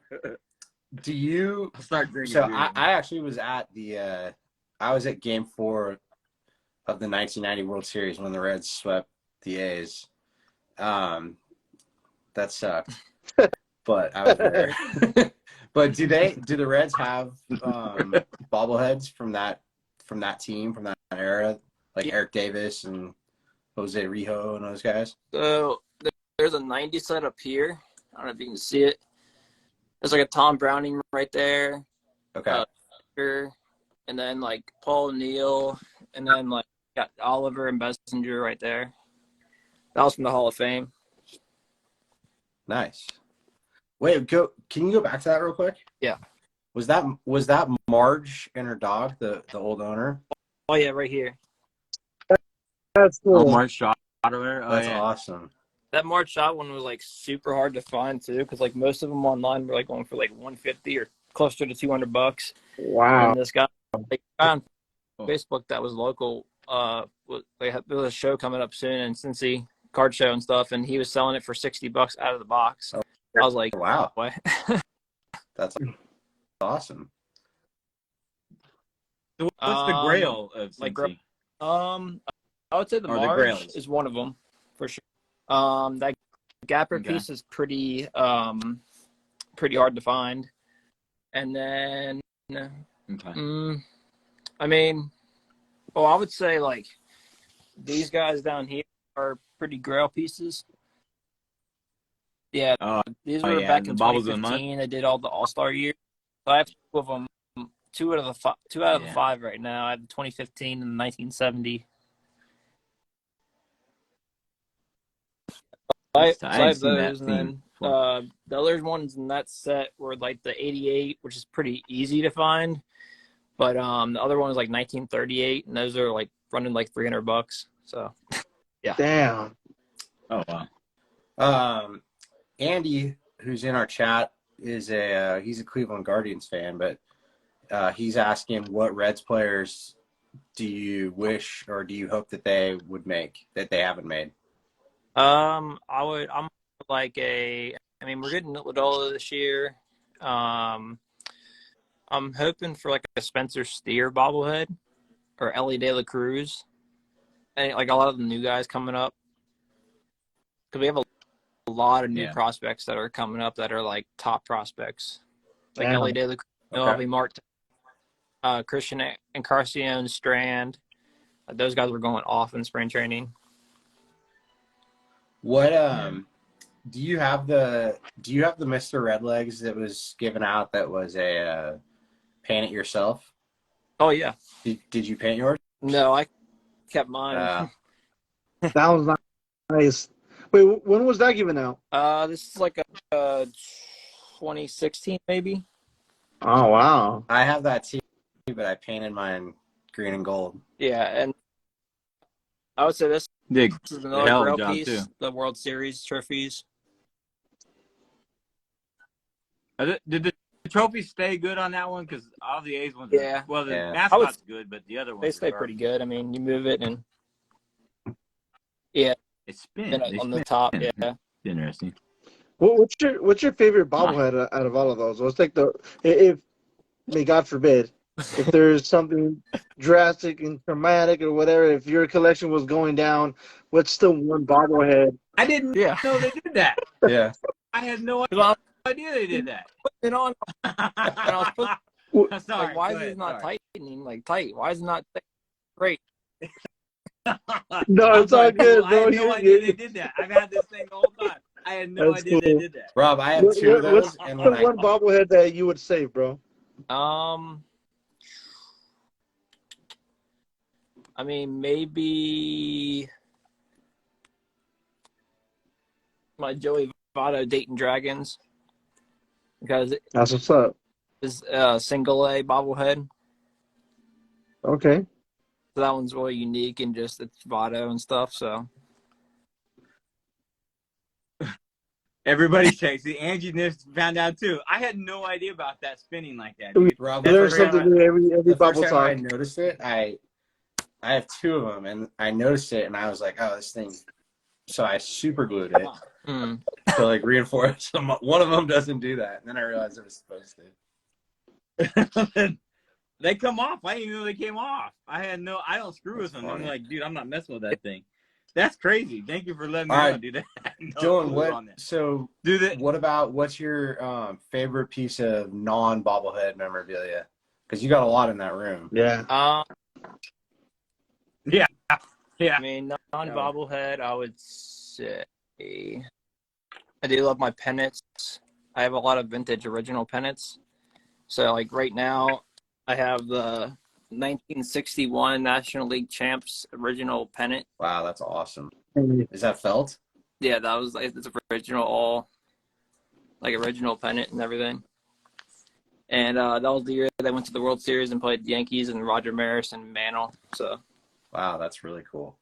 S3: Do you
S1: start drinking?
S3: So I actually was at I was at Game 4 of the 1990 World Series when the Reds swept the A's. That sucked, but I was there. But do the Reds have bobbleheads from that team, from that era, like Eric Davis and Jose Rijo and those guys?
S4: So there's a 90 set up here. I don't know if you can see it. There's like a Tom Browning right there.
S3: Okay.
S4: And then like Paul O'Neill, and then like got Oliver and Bessinger right there. That was from the Hall of Fame.
S3: Nice. Wait, can you go back to that real quick?
S4: Yeah.
S3: Was that Marge and her dog, the old owner?
S4: Oh yeah, right here.
S2: That's cool.
S1: Oh, Marge shot over. Oh,
S3: that's awesome.
S4: That March shot one was like super hard to find too, because like most of them online were like going for like 150 or closer to $200.
S2: Wow.
S4: And this guy on Facebook that was local, there was a show coming up soon in Cincy, card show and stuff, and he was selling it for $60 out of the box.
S3: Oh,
S4: I was like,
S3: wow,
S4: what?
S3: That's awesome.
S1: So what's the Grail of Cincy?
S4: I would say the Marge is one of them for sure. That Gapper piece is pretty hard to find. And then, I mean, I would say like these guys down here are pretty Grail pieces. Yeah, these were back in 2015. They did all the All-Star years. So I have two of them, two out of the five right now. I have the 2015 and the 1970. I have those, and then the other ones in that set were like the 88, which is pretty easy to find. But the other one was like 1938, and those are like running like $300. So, yeah.
S2: Damn.
S1: Oh wow.
S3: Andy, who's in our chat, he's a Cleveland Guardians fan, but he's asking what Reds players do you wish or do you hope that they would make that they haven't made?
S4: I'm like I mean, we're getting Ladola this year. I'm hoping for like a Spencer Steer bobblehead or Ellie De La Cruz. And like a lot of the new guys coming up. Because we have a lot of new prospects that are coming up that are like top prospects. Like Ellie De La Cruz, Novi Martin, Christian Encarnacion, Strand. Those guys were going off in spring training.
S3: What do you have the Mr. Redlegs that was given out that was a paint it yourself?
S4: Oh yeah.
S3: Did you paint yours?
S4: No, I kept mine.
S2: That was nice. Wait, when was that given out?
S4: This is like a 2016 maybe.
S2: Oh wow.
S3: I have that too, but I painted mine green and gold.
S4: Yeah, and I would say this
S1: Did
S4: is another
S1: hell of a
S4: grail
S1: job
S4: piece.
S1: too.
S4: The World Series trophies.
S1: Did the trophies stay good on that one? Because all the A's ones, well, the
S3: Yeah.
S1: mascot's good, but the other ones
S4: They stay pretty good. I mean, you move it and it
S1: spins
S4: on the top. Yeah.
S1: Interesting.
S2: What's your favorite bobblehead out of all of those? Let's take if may God forbid, if there's something drastic and traumatic or whatever, if your collection was going down, what's the one bobblehead?
S1: I didn't know they did that.
S3: Yeah.
S1: I had no idea they did that.
S4: Putting it on. And I was
S1: Sorry,
S4: like, why is it not tightening? Like tight? Why is it not tight? Great.
S2: No, it's all good,
S1: I
S2: bro.
S1: had no idea they did that. I've had this thing the whole time. I had no idea they did that.
S3: Rob, I have two of those.
S2: What's the one bobblehead that you would save, bro?
S4: I mean, maybe my Joey Votto Dayton Dragons, because
S2: That's what's up.
S4: it's a single A bobblehead.
S2: Okay.
S4: So that one's really unique and just it's Votto and stuff. So
S1: Everybody shakes. The Angie Nift found out too. I had no idea about that spinning like that. Dude.
S3: Rob,
S2: There's something new every bubble
S3: time
S2: talk.
S3: I noticed it, I have two of them, and I noticed it, and I was like, oh, this thing. So I super glued it to like reinforce them. One of them doesn't do that, and then I realized it was supposed
S1: to. They come off. I didn't even know they came off. I don't screw with them. I'm like, dude, I'm not messing with that thing. That's crazy. Thank you for letting me know, dude.
S3: Dylan, what's your favorite piece of non-bobblehead memorabilia? Because you got a lot in that room.
S2: Yeah.
S1: Yeah.
S4: I mean, non-bobblehead, I would say I do love my pennants. I have a lot of vintage original pennants. So, like, right now, I have the 1961 National League Champs original pennant.
S3: Wow, that's awesome. Is that felt?
S4: Yeah, that was like it's original, original pennant and everything. And that was the year they went to the World Series and played Yankees and Roger Maris and Mantle. So,
S3: wow, that's really cool.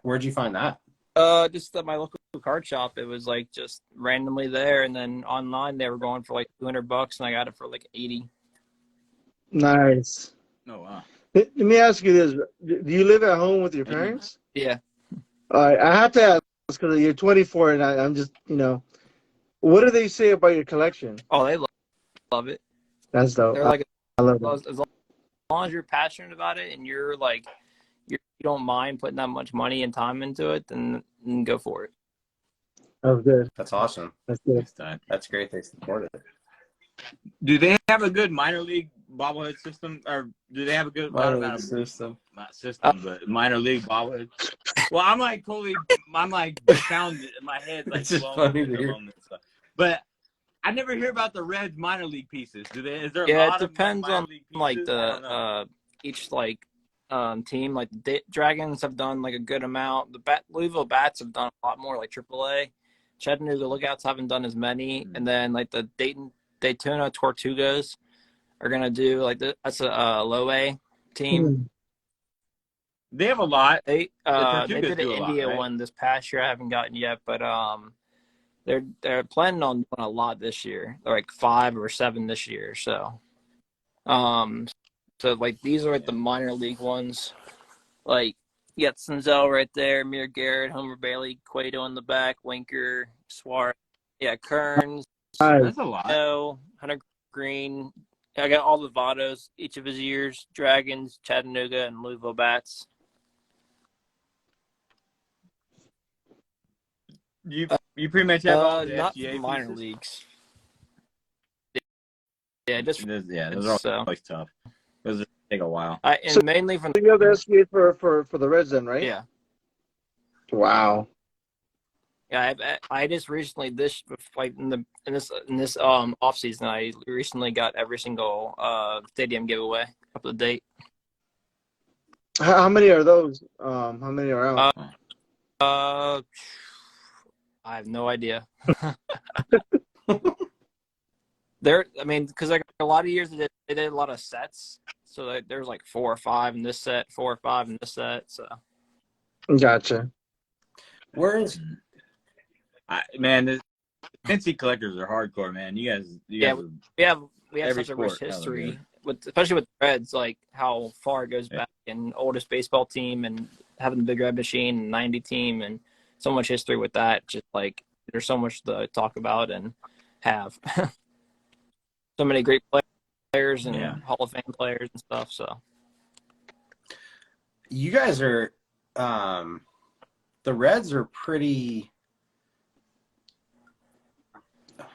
S3: Where'd you find that?
S4: Just at my local card shop. It was like just randomly there, and then online they were going for like $200, and I got it for like 80.
S2: Nice.
S1: Oh wow.
S2: Let me ask you this: do you live at home with your parents?
S4: Yeah.
S2: All right, I have to ask because you're 24, and I'm just, what do they say about your collection?
S4: Oh, they love it.
S2: That's dope.
S4: They're like,
S2: I love it.
S4: As long as you're passionate about it and you're like, you don't mind putting that much money and time into it, then go for it.
S2: That's good.
S3: That's awesome.
S2: That's good.
S3: That's great. They supported it.
S1: Do they have a good minor league bobblehead system, or do they have a good
S3: system?
S1: Not system, but minor league bobblehead. Well, I'm like found in my head like
S3: it's just funny to hear.
S1: But I never hear about the Reds minor league pieces. Do they? Is there?
S4: Yeah,
S1: a lot
S4: it depends on like
S1: the
S4: each team. Like the Dragons have done like a good amount. The Louisville Bats have done a lot more, like AAA. Chattanooga Lookouts haven't done as many, and then like the Daytona Tortugas are gonna do like that's a low A team.
S1: They have a lot.
S4: They did an India one this past year. I haven't gotten yet, but they're planning on doing a lot this year. They're like 5 or 7 this year. So like these are like the minor league ones. Like You got Senzel right there, Amir Garrett, Homer Bailey, Cueto in the back, Winker, Suarez. Yeah, Kearns,
S2: Nice.
S1: That's a lot.
S4: Hunter Green. I got all the Vados each of his years, Dragons, Chattanooga, and Louisville Bats.
S1: You pretty much have all the
S4: not
S1: FGA
S4: for minor
S1: pieces?
S4: leagues. Yeah, just
S1: Those are always tough. Those take a while.
S4: and mainly from
S2: You have the SBA for the Reds then, right?
S4: yeah.
S2: Wow.
S4: Yeah, I just recently in this off season I recently got every single stadium giveaway up to date.
S2: How many are those? How many are out?
S4: I have no idea. Because like a lot of years they did a lot of sets, so there's like 4 or 5 in this set, 4 or 5 in this set. So
S2: Gotcha.
S3: Where is
S1: the Cincy collectors are hardcore, man. You guys
S4: we have
S1: every
S4: such a rich
S1: sport,
S4: history especially with the Reds, like how far it goes back, and oldest baseball team, and having the Big Red Machine and 90 team, and so much history with that. Just like there's so much to talk about and have. So many great players and Hall of Fame players and stuff. So
S3: you guys are the Reds are pretty.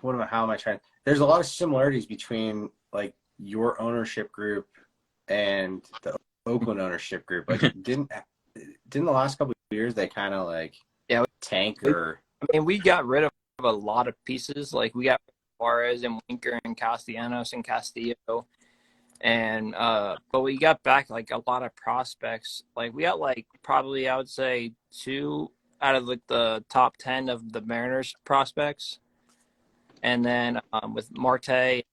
S3: How am I trying? There's a lot of similarities between like your ownership group and the Oakland ownership group. Like, didn't the last couple of years they kind of like tank or?
S4: I mean, we got rid of a lot of pieces. Like we got Suarez and Winker and Castellanos and Castillo, and but we got back like a lot of prospects. Like we got like probably I would say 2 out of like the top 10 of the Mariners prospects. And then with Marte,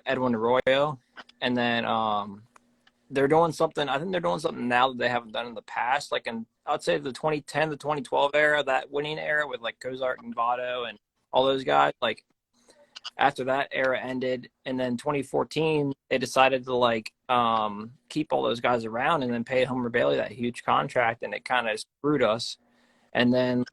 S4: Edwin Arroyo, and then they're doing something. I think they're doing something now that they haven't done in the past. Like I'd say the 2010 to 2012 era, that winning era with like Cozart and Votto and all those guys. Like after that era ended, and then 2014 they decided to like keep all those guys around and then pay Homer Bailey that huge contract, and it kind of screwed us. And then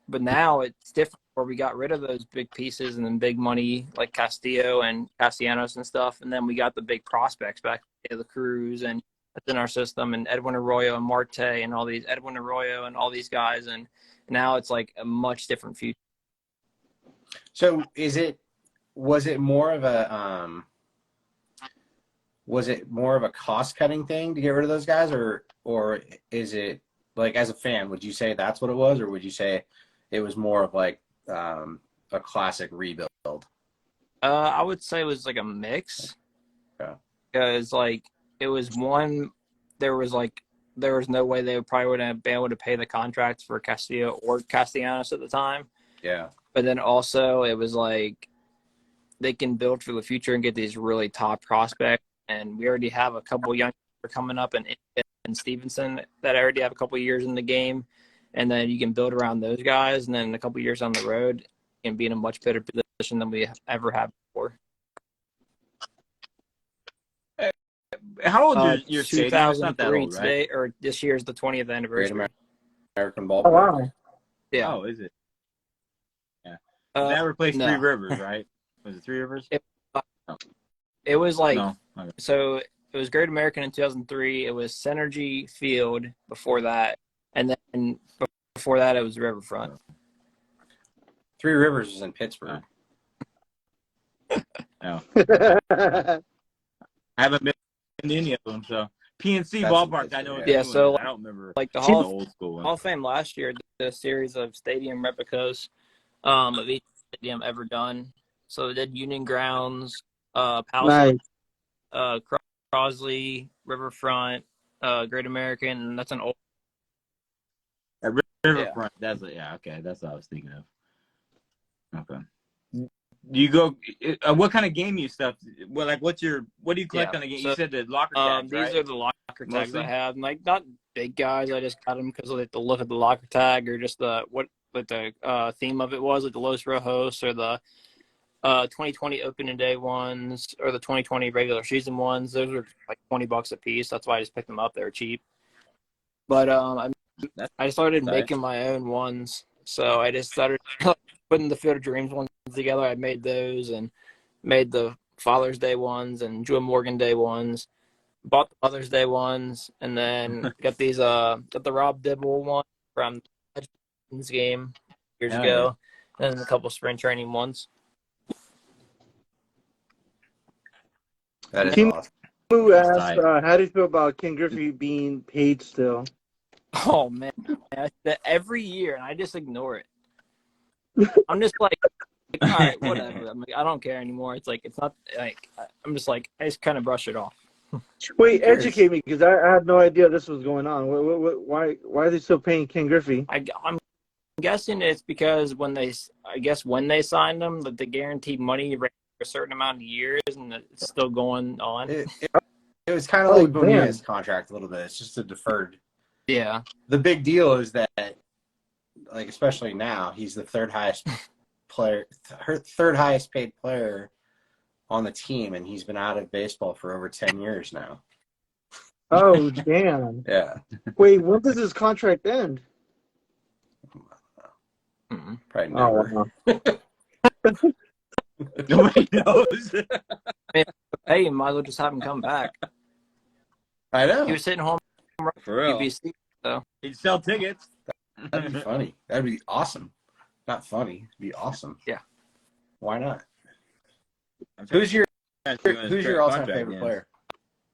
S4: but now it's different, where we got rid of those big pieces and then big money like Castillo and Castellanos and stuff. And then we got the big prospects back, the Cruz, and that's in our system, and Edwin Arroyo and Marte and all these guys. And now it's like a much different future.
S3: So was it more of a cost cutting thing to get rid of those guys, or is it like, as a fan, would you say that's what it was, or would you say it was more of like a classic rebuild?
S4: I would say it was like a mix.
S3: Yeah.
S4: Because like it was there was no way they wouldn't have been able to pay the contracts for Castillo or Castellanos at the time.
S3: Yeah.
S4: But then also it was like they can build for the future and get these really top prospects. And we already have a couple young coming up and Stevenson that already have a couple years in the game. And then you can build around those guys. And then a couple years on the road, you can be in a much better position than we ever have before.
S1: How old is your stadium? It's not that
S4: 2003
S1: old, right?
S4: today, or this year is the 20th anniversary.
S3: Great American Ballpark.
S2: Oh wow.
S4: Yeah.
S1: Oh, is it? Yeah. That replaced
S4: no.
S1: Three Rivers, right? Was it Three Rivers?
S4: It was like
S1: No. Okay.
S4: So it was Great American in 2003. It was Synergy Field before that, and then before that it was Riverfront.
S3: Three Rivers is in Pittsburgh.
S1: No. I haven't been to any of them, so PNC
S3: That's
S1: Ballpark. I know.
S4: Yeah, so
S1: I don't remember
S4: like the
S1: old school
S4: Hall
S1: one.
S4: of Fame last year did a series of stadium replicas of each stadium ever done. So they did Union Grounds, Palisades,
S2: Nice.
S4: Crosley, Riverfront, Great American, and that's an old.
S1: Riverfront. That's okay. That's what I was thinking of. Okay. You go. What kind of game you stuff? Well, like what do you collect on the game?
S4: So,
S1: you said the locker tags,
S4: these
S1: right?
S4: are the locker tags
S1: Mostly?
S4: I have. Like not big guys. I just got them because I like to look at the locker tag, or just the theme of it was, like the Los Rojos or the 2020 opening day ones or the 2020 regular season ones. Those were like $20 a piece. That's why I just picked them up. They were cheap. But I started
S1: nice.
S4: making my own ones. So I just started putting the Field of Dreams ones together. I made those and made the Father's Day ones and Joe Morgan Day ones. Bought the Mother's Day ones, and then got these got the Rob Dibble one from the Legends game years ago, and then a couple spring training ones.
S3: That is
S2: Team
S3: awesome.
S2: Who
S1: That's
S2: asked,
S1: tight.
S2: how do you feel about Ken Griffey being paid still?
S4: Oh man, that every year, and I just ignore it. I'm just like all right, whatever. I'm like, I don't care anymore. It's like it's not like I'm just like I just kind of brush it off.
S2: Wait, educate me, because I had no idea this was going on. Why are they still paying Ken Griffey?
S4: I'm guessing it's because when they signed him, that they guaranteed money for a certain amount of years, and it's still going on.
S3: It was kind of like
S2: damn.
S3: Bonilla's contract a little bit. It's just a deferred.
S4: Yeah.
S3: The big deal is that, like, especially now, he's the third highest paid player on the team, and he's been out of baseball for over 10 years now.
S2: Oh, damn.
S3: Yeah.
S2: Wait, when does his contract end?
S3: Probably never.
S2: Oh, wow.
S1: Nobody knows.
S4: Hey, you might as well just have him come back.
S3: I know.
S4: He was sitting home
S1: For real.
S4: UBC, so
S1: He'd sell tickets.
S3: That'd be funny. That'd be awesome. Not funny. It'd be awesome.
S4: Yeah.
S3: Why not? Who's your all-time favorite player?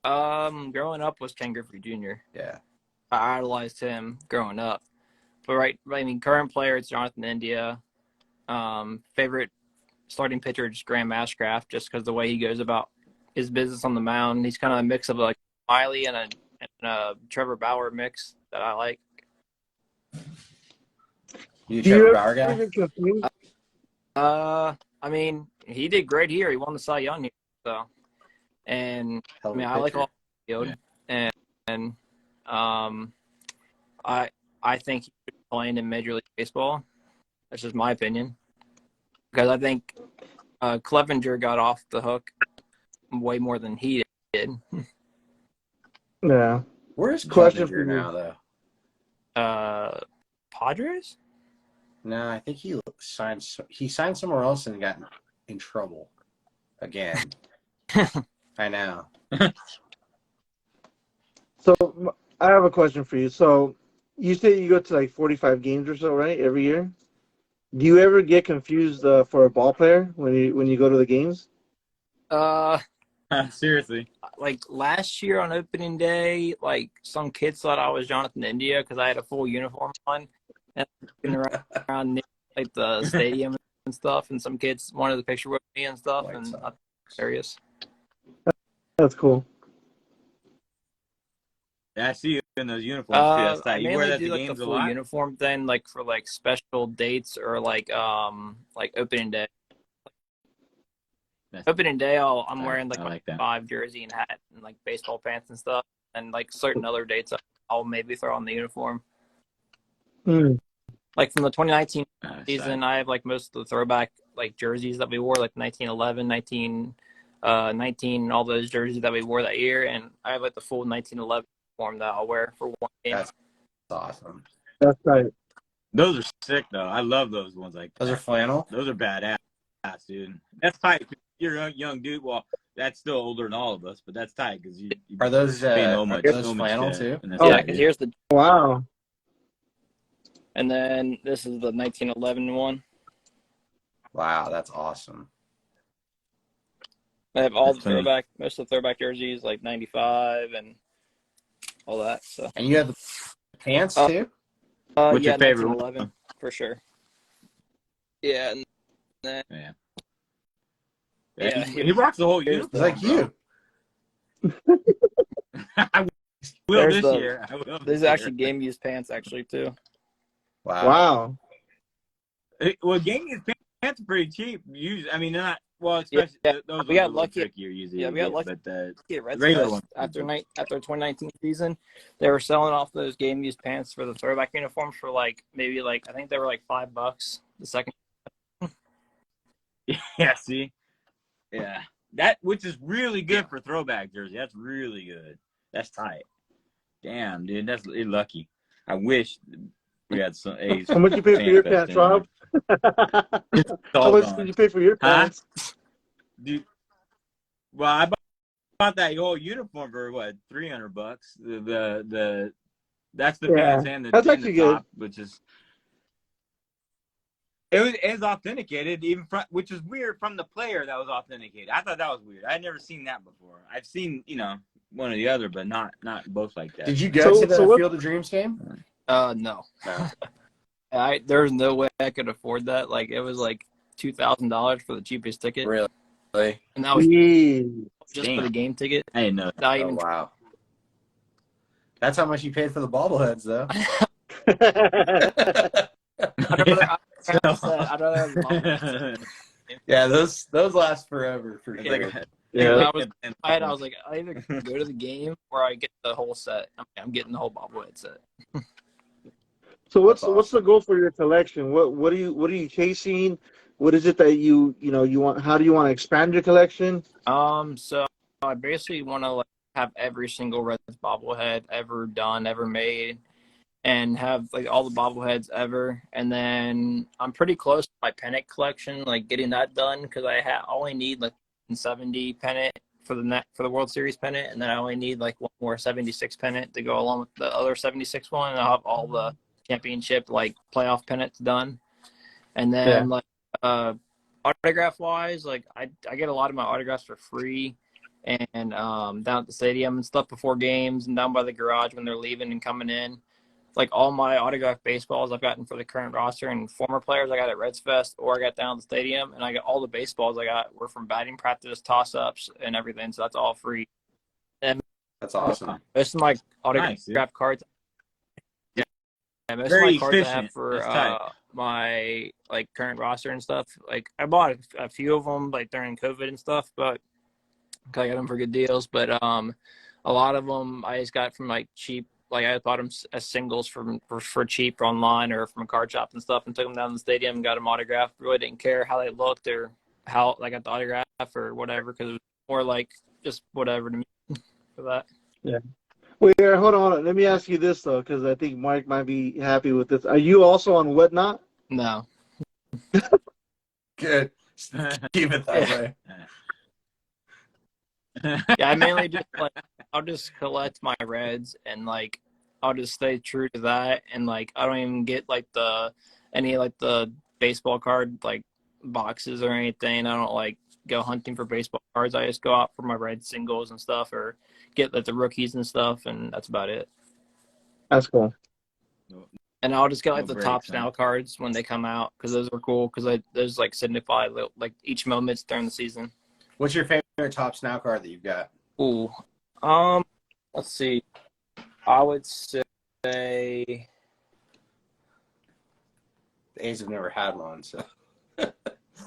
S4: Growing up was Ken Griffey Jr.
S3: Yeah.
S4: I idolized him growing up. But current player it's Jonathan India. Favorite starting pitcher is Graham Ashcraft, just because the way he goes about his business on the mound. He's kind of a mix of like Miley and a Trevor Bauer mix that I like.
S3: You a Trevor Bauer guy?
S4: He did great here. He won the Cy Young here, so. And I like all field, and I think he should be playing in Major League Baseball. That's just my opinion, because I think Clevenger got off the hook way more than he did.
S2: Yeah.
S3: Where's
S2: Question
S3: Clevenger
S2: for you.
S3: now, though?
S4: Padres?
S3: No, I think he signed somewhere else and got in trouble again. I know.
S2: So I have a question for you. So you say you go to like 45 games or so, right, every year? Do you ever get confused for a ball player when you go to the games?
S1: Seriously.
S4: Like last year on opening day, like some kids thought I was Jonathan India because I had a full uniform on and around near, like the stadium and stuff, and some kids wanted a picture with me and stuff, and I was serious.
S2: That's cool.
S1: Yeah, I see you in those uniforms too. That's tight. You wear that
S4: do
S1: to
S4: like
S1: games
S4: the
S1: a
S4: full
S1: lot?
S4: uniform thing, like for like special dates or like opening day. Opening day, I'm wearing like my 5 jersey and hat and like baseball pants and stuff, and like certain other dates I'll maybe throw on the uniform. Like from the 2019 season, I have like most of the throwback like jerseys that we wore, like 1911, 19, all those jerseys that we wore that year, and I have like the full 1911 uniform that I'll wear for one game.
S3: That's awesome.
S2: That's right.
S1: Those are sick though. I love those ones. Like
S3: those are flannel.
S1: Those are badass, dude. That's tight. You're a young dude. Well, that's still older than all of us, but that's tight because you
S3: are those flannel too?
S4: Yeah, because here's the
S2: wow.
S4: And then this is the 1911 one.
S3: Wow, that's awesome.
S4: I have all the throwback, most of the throwback jerseys, like 95 and all that. So.
S3: And you have the pants too?
S1: What's your favorite
S4: 1911 for sure. Yeah. And then,
S1: yeah, he rocks the whole uniform.
S3: It's like you.
S1: I will this year.
S4: There's actually game used pants actually too.
S2: Wow.
S1: Well, game used pants are pretty cheap. Usually, I mean, they're not. Well, especially those
S4: we got lucky.
S1: Usually,
S4: yeah, we got lucky.
S1: But the
S4: regular ones after 2019 season, they were selling off those game used pants for the throwback uniforms for like maybe like I think they were like $5 the second.
S1: Yeah. See. Yeah. That which is really good for throwback jersey. That's really good. That's tight. Damn, dude, that's lucky. I wish we had some A's.
S2: How much you pay for your pants, Rob? How much did you pay for your pants?
S1: Dude, well, I bought that whole uniform for what, $300? That's the pants and the,
S2: that's
S1: and
S2: actually
S1: the top,
S2: good.
S1: which is it was authenticated, even from, which is weird from the player that was authenticated. I thought that was weird. I had never seen that before. I've seen, one or the other, but not both like that.
S3: Did you go to the Field of Dreams game?
S4: No. There's no way I could afford that. Like, it was like $2,000 for the cheapest ticket.
S3: Really?
S4: And that was just for the game ticket.
S1: I didn't know.
S4: Not even.
S3: Wow. That's how much you paid for the bobbleheads, though.
S4: I'd rather have the bobbleheads.
S3: Yeah, those last forever for sure.
S4: I was like, I either go to the game or I get the whole set. I'm getting the whole bobblehead set.
S2: So what's the goal for your collection? What are you chasing? What is it that you want? How do you want to expand your collection?
S4: So I basically want to have every single Reds bobblehead ever done, ever made, and have all the bobbleheads ever. And then I'm pretty close to my pennant collection, getting that done, because I only need 70 pennant for the World Series pennant, and then I only need one more 76 pennant to go along with the other 76 one, and I'll have all the championship playoff pennants done. And then autograph wise, I get a lot of my autographs for free, and down at the stadium and stuff before games, and down by the garage when they're leaving and coming in. All my autographed baseballs I've gotten for the current roster and former players I got at Reds Fest, or I got down at the stadium, and I got all the baseballs I got were from batting practice, toss-ups, and everything, so that's all free. And
S3: that's awesome.
S4: Most of my autographed cards, most
S1: very
S4: of my cards
S1: efficient.
S4: I have for my current roster and stuff. I bought a few of them during COVID and stuff, but I got them for good deals. But a lot of them I just got from cheap. I bought them as singles for cheap online or from card shops and stuff, and took them down to the stadium and got them autographed. Really didn't care how they looked or how I got the autograph or whatever, because it was more just whatever to me for that.
S2: Yeah. Wait, hold on. Let me ask you this though, because I think Mike might be happy with this. Are you also on Whatnot?
S4: No.
S3: Good. Keep it that way.
S4: Yeah, I mainly just I'll just collect my Reds, and I'll just stay true to that, and I don't even get any the baseball card boxes or anything. I don't go hunting for baseball cards. I just go out for my Red singles and stuff, or get the rookies and stuff, and that's about it.
S2: That's cool.
S4: And I'll just get the Topps Now cards when they come out, because those are cool, because those signify each moments during the season.
S3: What's your favorite Topps Now card that you've got?
S4: Ooh, let's see. I would say the
S3: A's have never had one, so.
S4: I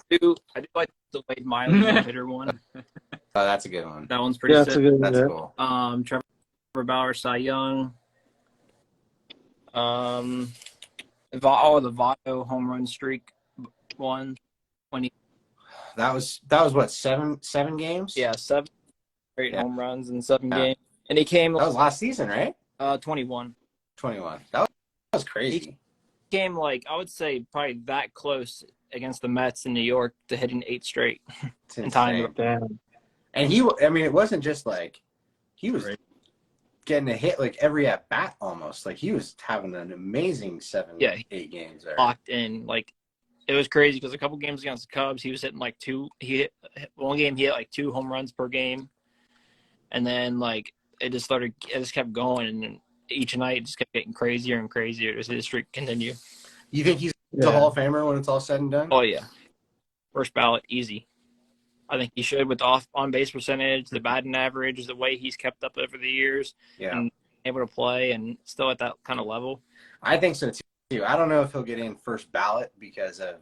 S4: do like the Wade Miley hitter one.
S3: Oh, that's a good one.
S4: That one's pretty sick.
S3: That's cool.
S4: Trevor Bauer, Cy Young. The Votto home run streak one.
S3: That was what, seven games?
S4: Yeah, 7 great home runs in 7 games. And he came.
S3: That was last season, right?
S4: 21.
S3: 21. That was crazy.
S4: He came I would say probably that close against the Mets in New York to hitting 8 straight in time.
S2: Damn.
S3: And it wasn't just he was getting a hit every at bat almost. He was having an amazing 8 games there.
S4: Locked in. It was crazy because a couple games against the Cubs, he was hitting one game he hit 2 home runs per game. And then it just kept going, and each night it just kept getting crazier and crazier as his streak continued.
S3: You think he's a Hall of Famer when it's all said and done?
S4: Oh yeah. First ballot, easy. I think he should, with the on base percentage, the batting average, the way he's kept up over the years, and able to play and still at that kind of level.
S3: I think so too. I don't know if he'll get in first ballot because of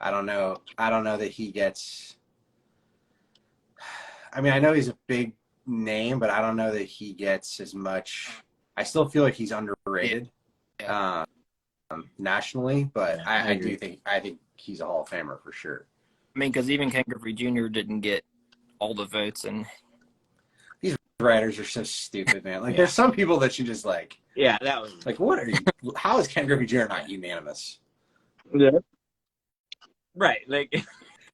S3: I don't know that he gets I know he's a big name, but I don't know that he gets as much. I still feel like he's underrated nationally, but I think he's a Hall of Famer for sure.
S4: Because even Ken Griffey Jr. didn't get all the votes, and
S3: he's writers are so stupid, man. Like, there's some people that you just like.
S1: Yeah, that was
S3: like, what are you? How is Ken Griffey Jr. not unanimous?
S2: Yeah.
S1: right. Like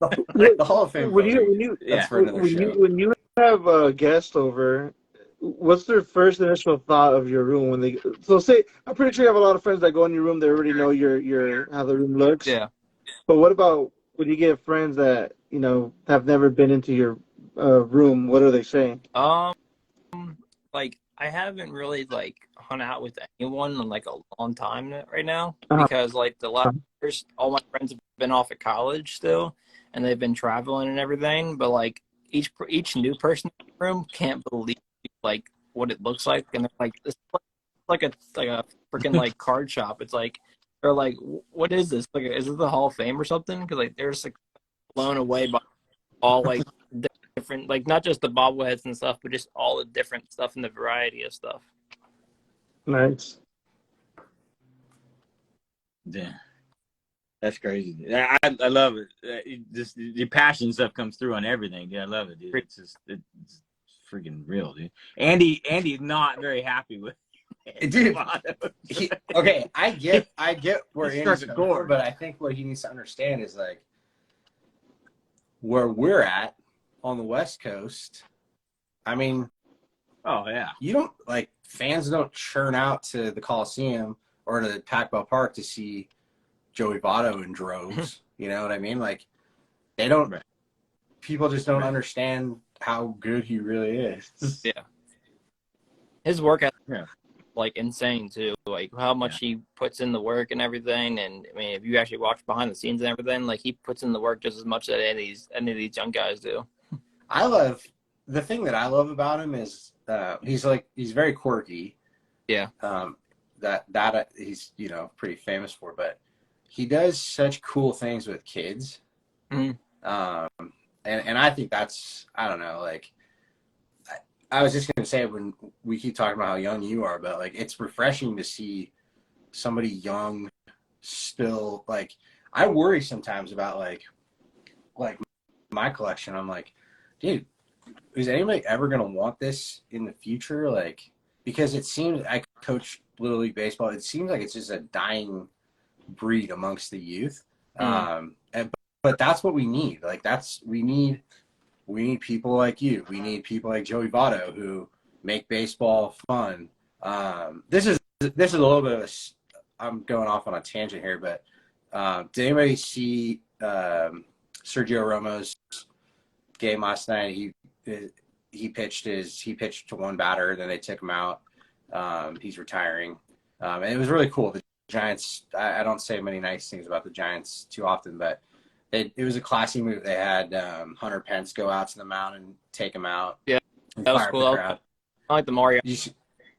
S3: The Hall of Fame.
S2: When
S3: voting,
S2: you
S3: that's for another show.
S2: when you have a guest over, what's their first initial thought of your room when they? So say I'm pretty sure you have a lot of friends that go in your room. They already know your how the room looks.
S4: Yeah.
S2: But what about when you get friends that have never been into your room? What are they saying?
S4: Like I haven't really like hung out with anyone in like a long time right now
S2: Uh-huh.
S4: because like the last years, all my friends have been off at college still, and they've been traveling and everything. But like each new person in the room can't believe like what it looks like, and they're like, it's like a freaking like card shop. It's like they're like, what is this? Like, is it the Hall of Fame or something? Because like they're just like blown away by all like different, like not just the bobbleheads and stuff, but just all the different stuff and the variety of stuff.
S2: Nice.
S1: yeah. That's crazy. I love it. Just the passion stuff comes through on everything. Dude. I love it, dude. It's freaking real, dude. Andy's not very happy with it.
S3: Dude, okay, I get where
S1: He
S3: Andy's
S1: struck a
S3: coming from,
S1: chord.
S3: but I think what he needs to understand is like where we're at on the West Coast. I mean,
S1: oh yeah,
S3: you don't like fans don't churn out to the Coliseum or to Pac-Bell Park to see Joey Votto in droves. You know what I mean? Like they don't.
S1: Right.
S3: People just don't understand how good he really is.
S4: Yeah, his work ethic,
S1: Yeah.
S4: like insane too. Like how much he puts in the work and everything. And I mean, if you actually watch behind the scenes and everything, like he puts in the work just as much as any of these young guys do.
S3: I love the thing that I love about him is he's very quirky.
S4: Yeah.
S3: That he's pretty famous for, but he does such cool things with kids.
S4: Mm-hmm.
S3: And I think that's, I don't know, like I was just gonna say when we keep talking about how young you are, but like it's refreshing to see somebody young still. Like I worry sometimes about like my collection. I'm like, dude, is anybody ever going to want this in the future? Like, because it seems, I coach Little League Baseball. It seems like it's just a dying breed amongst the youth. But that's what we need. Like we need people like you. We need people like Joey Votto who make baseball fun. This is a little bit of I'm going off on a tangent here, but did anybody see Sergio Romo's game last night? He pitched to one batter, then they took him out. He's retiring, and it was really cool. The Giants. I don't say many nice things about the Giants too often, but it was a classy move. They had Hunter Pence go out to the mound and take him out.
S4: Yeah, that was cool. I like the Mario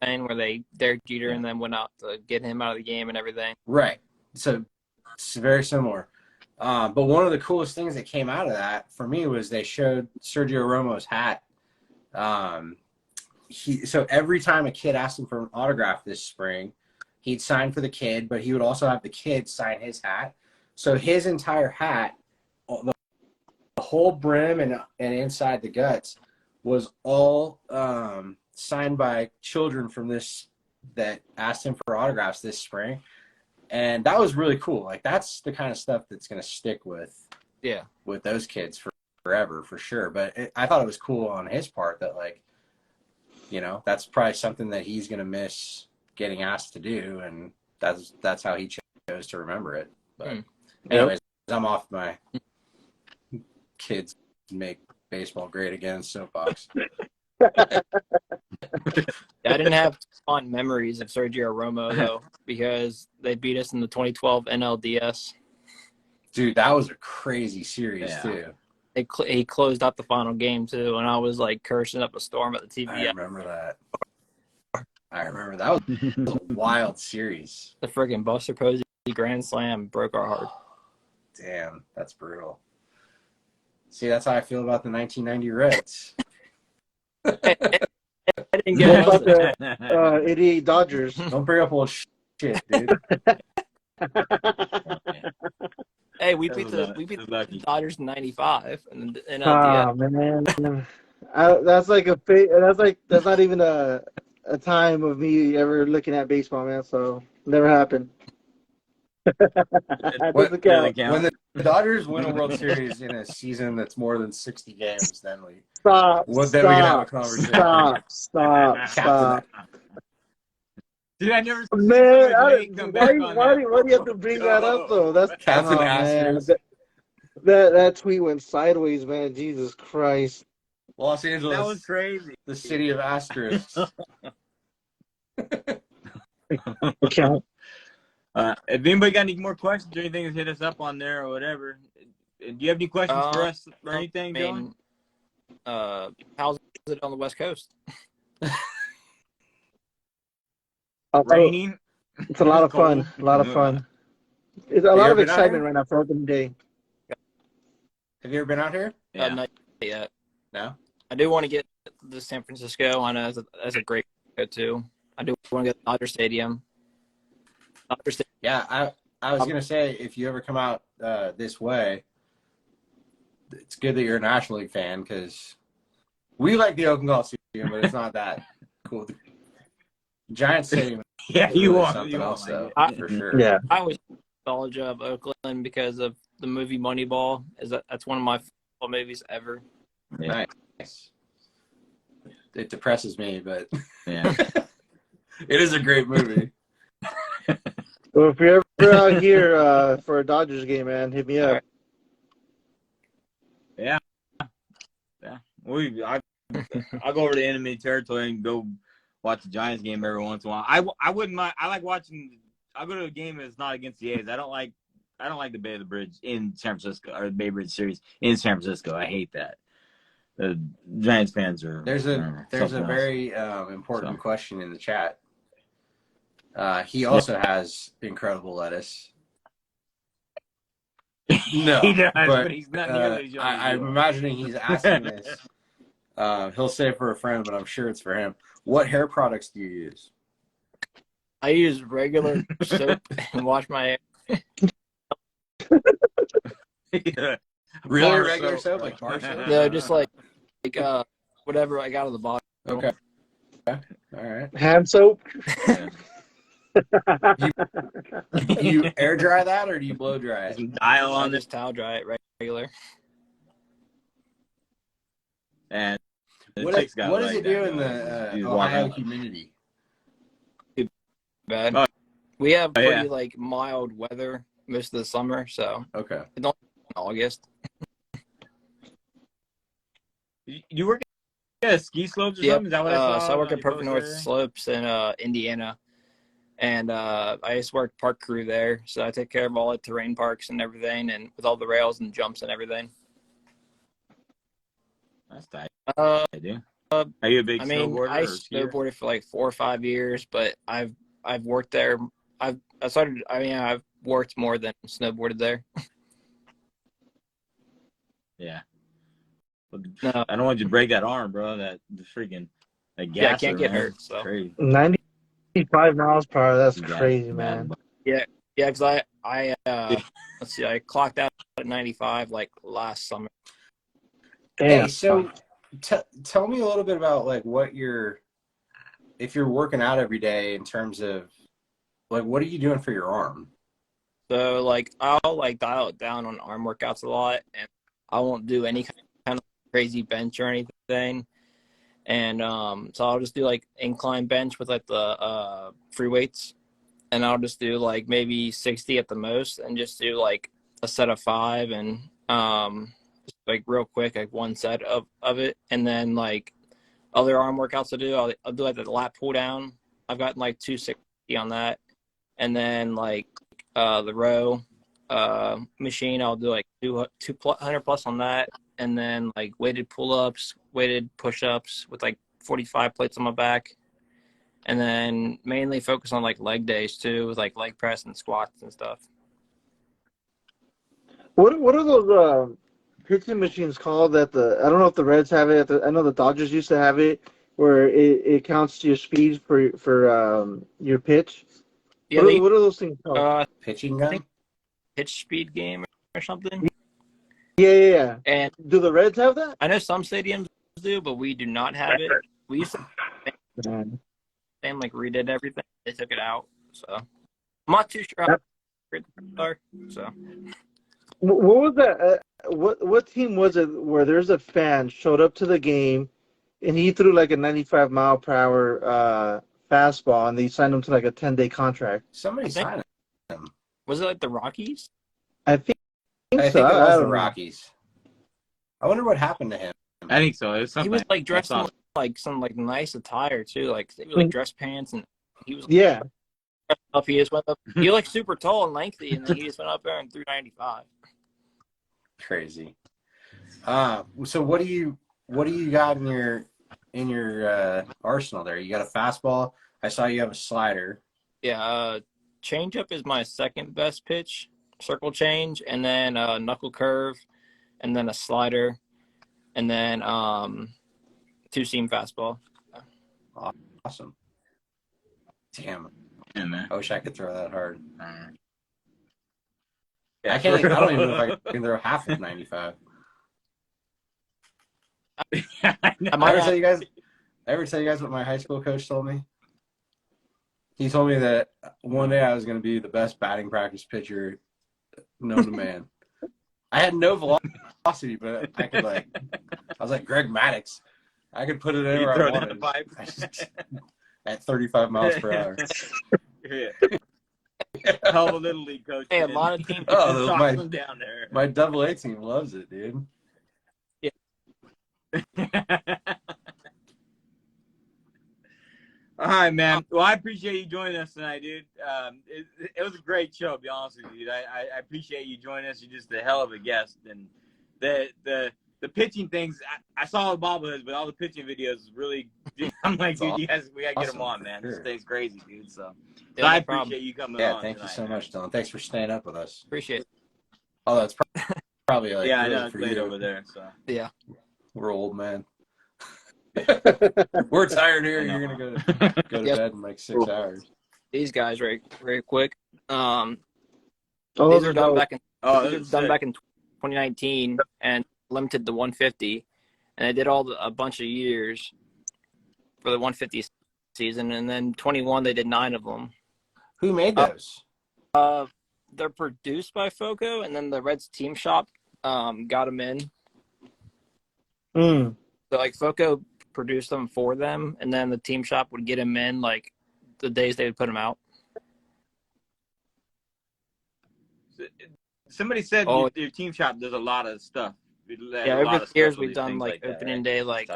S4: thing where they Derek Jeter and then went out to get him out of the game and everything.
S3: Right. So it's very similar. But one of the coolest things that came out of that for me was they showed Sergio Romo's hat. So every time a kid asked him for an autograph this spring, he'd sign for the kid, but he would also have the kid sign his hat. So his entire hat, the whole brim and inside the guts, was all signed by children from this that asked him for autographs this spring. And that was really cool. Like that's the kind of stuff that's going to stick with those kids forever, for sure. But I thought it was cool on his part that that's probably something that he's going to miss getting asked to do, and that's how he chose to remember it. But anyways, I'm off my kids make baseball great again soapbox.
S4: I didn't have fond memories of Sergio Romo though, because they beat us in the 2012 NLDS.
S3: Dude, that was a crazy series too.
S4: He closed out the final game too, and I was like cursing up a storm at the TV.
S3: I remember that. That was a wild series.
S4: The freaking Buster Posey grand slam broke our heart.
S3: Damn, that's brutal. See, that's how I feel about the 1990 Reds.
S4: I didn't get
S2: about the 88 Dodgers.
S3: Don't bring up old shit, dude.
S4: Hey, we beat the Dodgers in '95 and NLDS.
S2: Oh man, That's like that's not even a time of me ever looking at baseball, man. So never happened. That
S3: What
S2: doesn't
S1: Doesn't
S2: count.
S3: when
S1: count.
S3: the Dodgers win a World Series in a season that's more than 60 games, then we
S2: Stop!
S3: then we can have a
S2: Stop!
S3: conversation. Captain,
S2: Stop!
S1: Dude, I never seen
S2: Man,
S1: somebody late come back on
S2: why
S1: that.
S2: do you have to bring that up though? That's
S3: Captain
S2: oh man,
S3: Asterisk,
S2: that tweet went sideways, man. Jesus Christ!
S3: Los
S1: That was
S3: Angeles,
S1: crazy.
S3: the city of asterisks.
S2: Count.
S1: If anybody got any more questions or anything, hit us up on there or whatever. Do you have any questions for us or anything, Dylan?
S4: How's it on the West Coast?
S1: Raining.
S2: It's a lot of fun. A lot of fun. It's a lot of excitement right now for opening day.
S3: Have you ever been out here?
S1: Yeah.
S4: Not yet.
S3: No.
S4: I do want to get to San Francisco. I know that's a great go too. I do want to get to Dodger Stadium.
S3: Yeah, I was gonna say if you ever come out this way, it's good that you're a National League fan because we like the Oakland Coliseum, but it's not that cool. Giant Stadium.
S1: Yeah,
S3: is really
S1: you are.
S3: something
S1: You
S3: else,
S1: are.
S3: though, for sure.
S2: Yeah.
S4: I was nostalgia of Oakland because of the movie Moneyball. That's one of my favorite movies ever.
S1: Yeah.
S3: Nice. It depresses me, but
S1: Yeah.
S3: it is a great movie.
S2: Well, if you're ever out here for a Dodgers game, man, hit me up.
S4: Right.
S1: Yeah. I'll go over to enemy territory and go watch the Giants game every once in a while. I wouldn't mind. I like watching. I'll go to a game that's not against the A's. I don't like the Bay of the Bridge in San Francisco or the Bay Bridge series in San Francisco. I hate that. The Giants fans are.
S3: There's a very important
S1: So.
S3: question in the chat. He also has incredible lettuce. No,
S1: He does,
S3: but
S1: but he's not nearly as young as
S3: I'm
S1: you are.
S3: imagining he's asking this. He'll say it for a friend, but I'm sure it's for him. What hair products do you use?
S4: I use regular soap and wash my hair.
S1: Yeah.
S3: Really,
S1: Bar
S3: regular
S1: soap,
S3: soap, like bar soap?
S4: No, just like whatever I got out of the bottle.
S3: Okay. All right.
S2: Hand soap.
S3: You air dry that or do you blow dry it?
S1: Some dial
S4: I
S1: on this,
S4: just towel dry it regular.
S1: and the
S3: What
S1: chicks got
S3: does
S1: like
S3: it do
S1: that,
S3: in the
S1: you just walk
S3: Ohio
S1: out.
S3: humidity?
S4: Bad.
S1: Oh,
S4: We have
S1: yeah.
S4: pretty like mild weather most of the summer, so
S3: Okay.
S4: it's only in August.
S1: You work at ski slopes or something? Is that what I saw?
S4: So I work
S1: on
S4: at
S1: your
S4: Perfect
S1: post
S4: North
S1: there?
S4: Slopes in Indiana, and I just work park crew there. So I take care of all the terrain parks and everything, and with all the rails and jumps and everything.
S1: That's tight.
S4: Uh,
S1: I do. Are you a big
S4: I mean,
S1: snowboarder
S4: I
S1: or skier?
S4: snowboarded for like 4 or 5 years, but I've worked there. I've worked more than snowboarded there.
S1: Yeah. But
S4: No.
S1: I don't want you to break that arm, bro. That freaking
S4: Yeah, I
S1: gasser,
S4: can't get
S1: man.
S4: hurt. So
S1: Crazy.
S2: 95 miles per hour. That's
S1: Gasser,
S2: crazy,
S1: bad
S2: man.
S4: yeah, because I let's see, I clocked out at 95 like last summer.
S2: Damn.
S3: Hey, so tell me a little bit about like if you're working out every day in terms of like what are you doing for your arm?
S4: So like I'll like dial it down on arm workouts a lot, and I won't do any kind of crazy bench or anything. And so I'll just do like incline bench with like the free weights, and I'll just do like maybe 60 at the most, and just do like a set of 5 and just like real quick, like one set of it, and then like other arm workouts I'll do like the lat pull down. I've gotten like 260 on that, and then like the row machine, I'll do like 200 plus on that, and then like weighted pull-ups, weighted push-ups with like 45 plates on my back, and then mainly focus on like leg days too, with like leg press and squats and stuff.
S2: What are those pitching machines called that I don't know if the Reds have it. I know the Dodgers used to have it where it counts your speed for your pitch.
S4: Yeah,
S2: What are those things called?
S3: Pitching gun?
S4: pitch speed game or something.
S2: Yeah.
S4: And
S2: Do the Reds have that?
S4: I know some stadiums do, but we do not have it. We used to same like redid everything. They took it out, so I'm not too sure how great they are. So
S2: What was that? What team was it where there's a fan showed up to the game and he threw like a 95 mile per hour fastball and they signed him to like a 10-day contract?
S3: Somebody signed him.
S4: Was it like the Rockies?
S2: I think so.
S3: I think it was the
S2: know.
S3: Rockies. I wonder what happened to him.
S1: I think so. It was something.
S4: He was like dressed in like some like nice attire too, like they were like dress pants, and he was
S2: Yeah.
S4: up. He just went up. He was like super tall and lengthy, and then he just went up there and threw 95.
S3: Crazy. So what do you got in your arsenal there? You got a fastball. I saw you have a slider.
S4: Yeah, changeup is my second best pitch. Circle change, and then knuckle curve, and then a slider, and then two-seam fastball.
S3: Awesome. Damn.
S1: Yeah, man.
S3: I wish I could throw that hard.
S1: Yeah,
S3: I can't. I don't even know if I can throw half of 95.
S1: I
S3: Ever tell you guys what my high school coach told me? He told me that one day I was going to be the best batting practice pitcher known to man. I had no velocity, but I could I was like Greg Maddux. I could put it anywhere I wanted. At 35 miles per hour.
S1: Yeah. Hell of a little league coach.
S4: Hey, a lot of teams
S1: down there.
S3: My AA team loves it, dude.
S1: All right, man. Well, I appreciate you joining us tonight, dude. It was a great show, to be honest with you, dude. I appreciate you joining us. You're just a hell of a guest. And the pitching things, I saw the bobbleheads, but all the pitching videos really, I'm like, dude, we got to get them on, man. This thing's crazy, dude. So I appreciate you coming on.
S3: Yeah, thank you so much, Dylan. Thanks for staying up with us.
S4: Appreciate it.
S3: Oh, that's probably like
S1: yeah, I
S3: really
S1: know it's late over there. So
S4: yeah,
S3: we're old, man. We're tired here. You're gonna go to bed in like 6 hours.
S4: These guys very quick. These
S2: Those
S4: are done back in
S1: done
S4: back in 2019 and limited to 150, and I did a bunch of years for the 150 season, and then 21 they did 9 of them.
S3: Who made those?
S4: They're produced by Foco, and then the Reds team shop got them in. So like Foco produced them for them, and then the team shop would get them in like the days they would put them out.
S1: Somebody said your team shop does a lot of stuff.
S4: Yeah, over the years we've done like opening day, like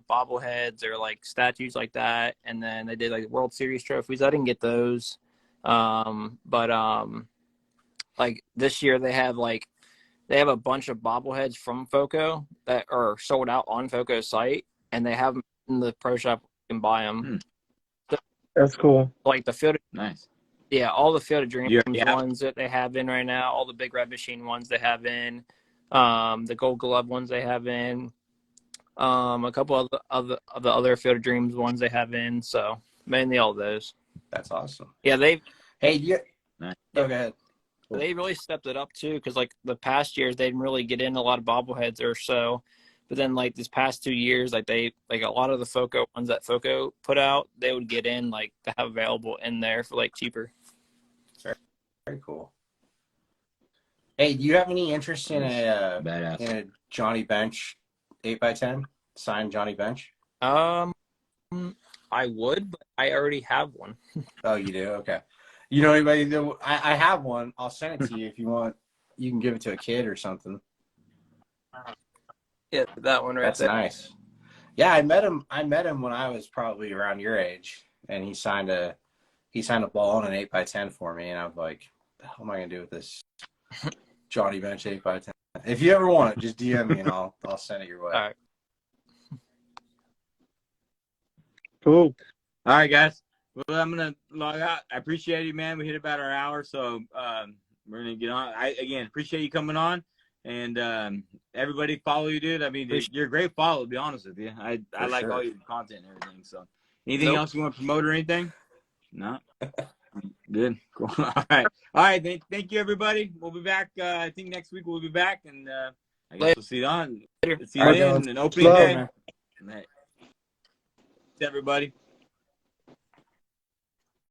S4: bobbleheads or like statues like that, and then they did like World Series trophies. I didn't get those, but like this year they have a bunch of bobbleheads from Foco that are sold out on Foco's site, and they have them in the pro shop. You can buy them.
S2: That's cool.
S4: Like the field,
S1: nice.
S4: Yeah, all the Field of Dreams ones that they have in right now, all the Big Red Machine ones they have in, the Gold Glove ones they have in, a couple of the other Field of Dreams ones they have in. So mainly all those.
S3: That's awesome.
S4: Yeah,
S3: go ahead.
S4: They really stepped it up too, because like the past years they didn't really get in a lot of bobbleheads or so, but then like this past 2 years, like a lot of the Foco ones that Foco put out, they would get in like to have available in there for like cheaper.
S3: Very cool. Hey, do you have any interest in a Johnny Bench 8x10 signed Johnny Bench?
S4: I would, but I already have one.
S3: Oh, you do? Okay. You know anybody? I have one. I'll send it to you if you want. You can give it to a kid or something.
S4: Yeah, that one right
S3: That's
S4: there.
S3: nice. Yeah, I met him when I was probably around your age, and he signed a ball on an 8x10 for me, and I was like, "The hell am I gonna do with this Johnny Bench 8x10?" If you ever want it, just DM me and I'll send it your way.
S4: All right.
S2: Cool.
S1: All right, guys. Well, I'm gonna log out. I appreciate you, man. We hit about our hour, so we're gonna get on. I again appreciate you coming on, and everybody follow you, dude. I mean, you're a great follow. To be honest with you, I like all your content and everything. So, anything else you want to promote or anything? No. Good. Cool. All right. Thank you, everybody. We'll be back. I think next week we'll be back, and I guess we'll see you on. See you then. An opening day. Night. Everybody.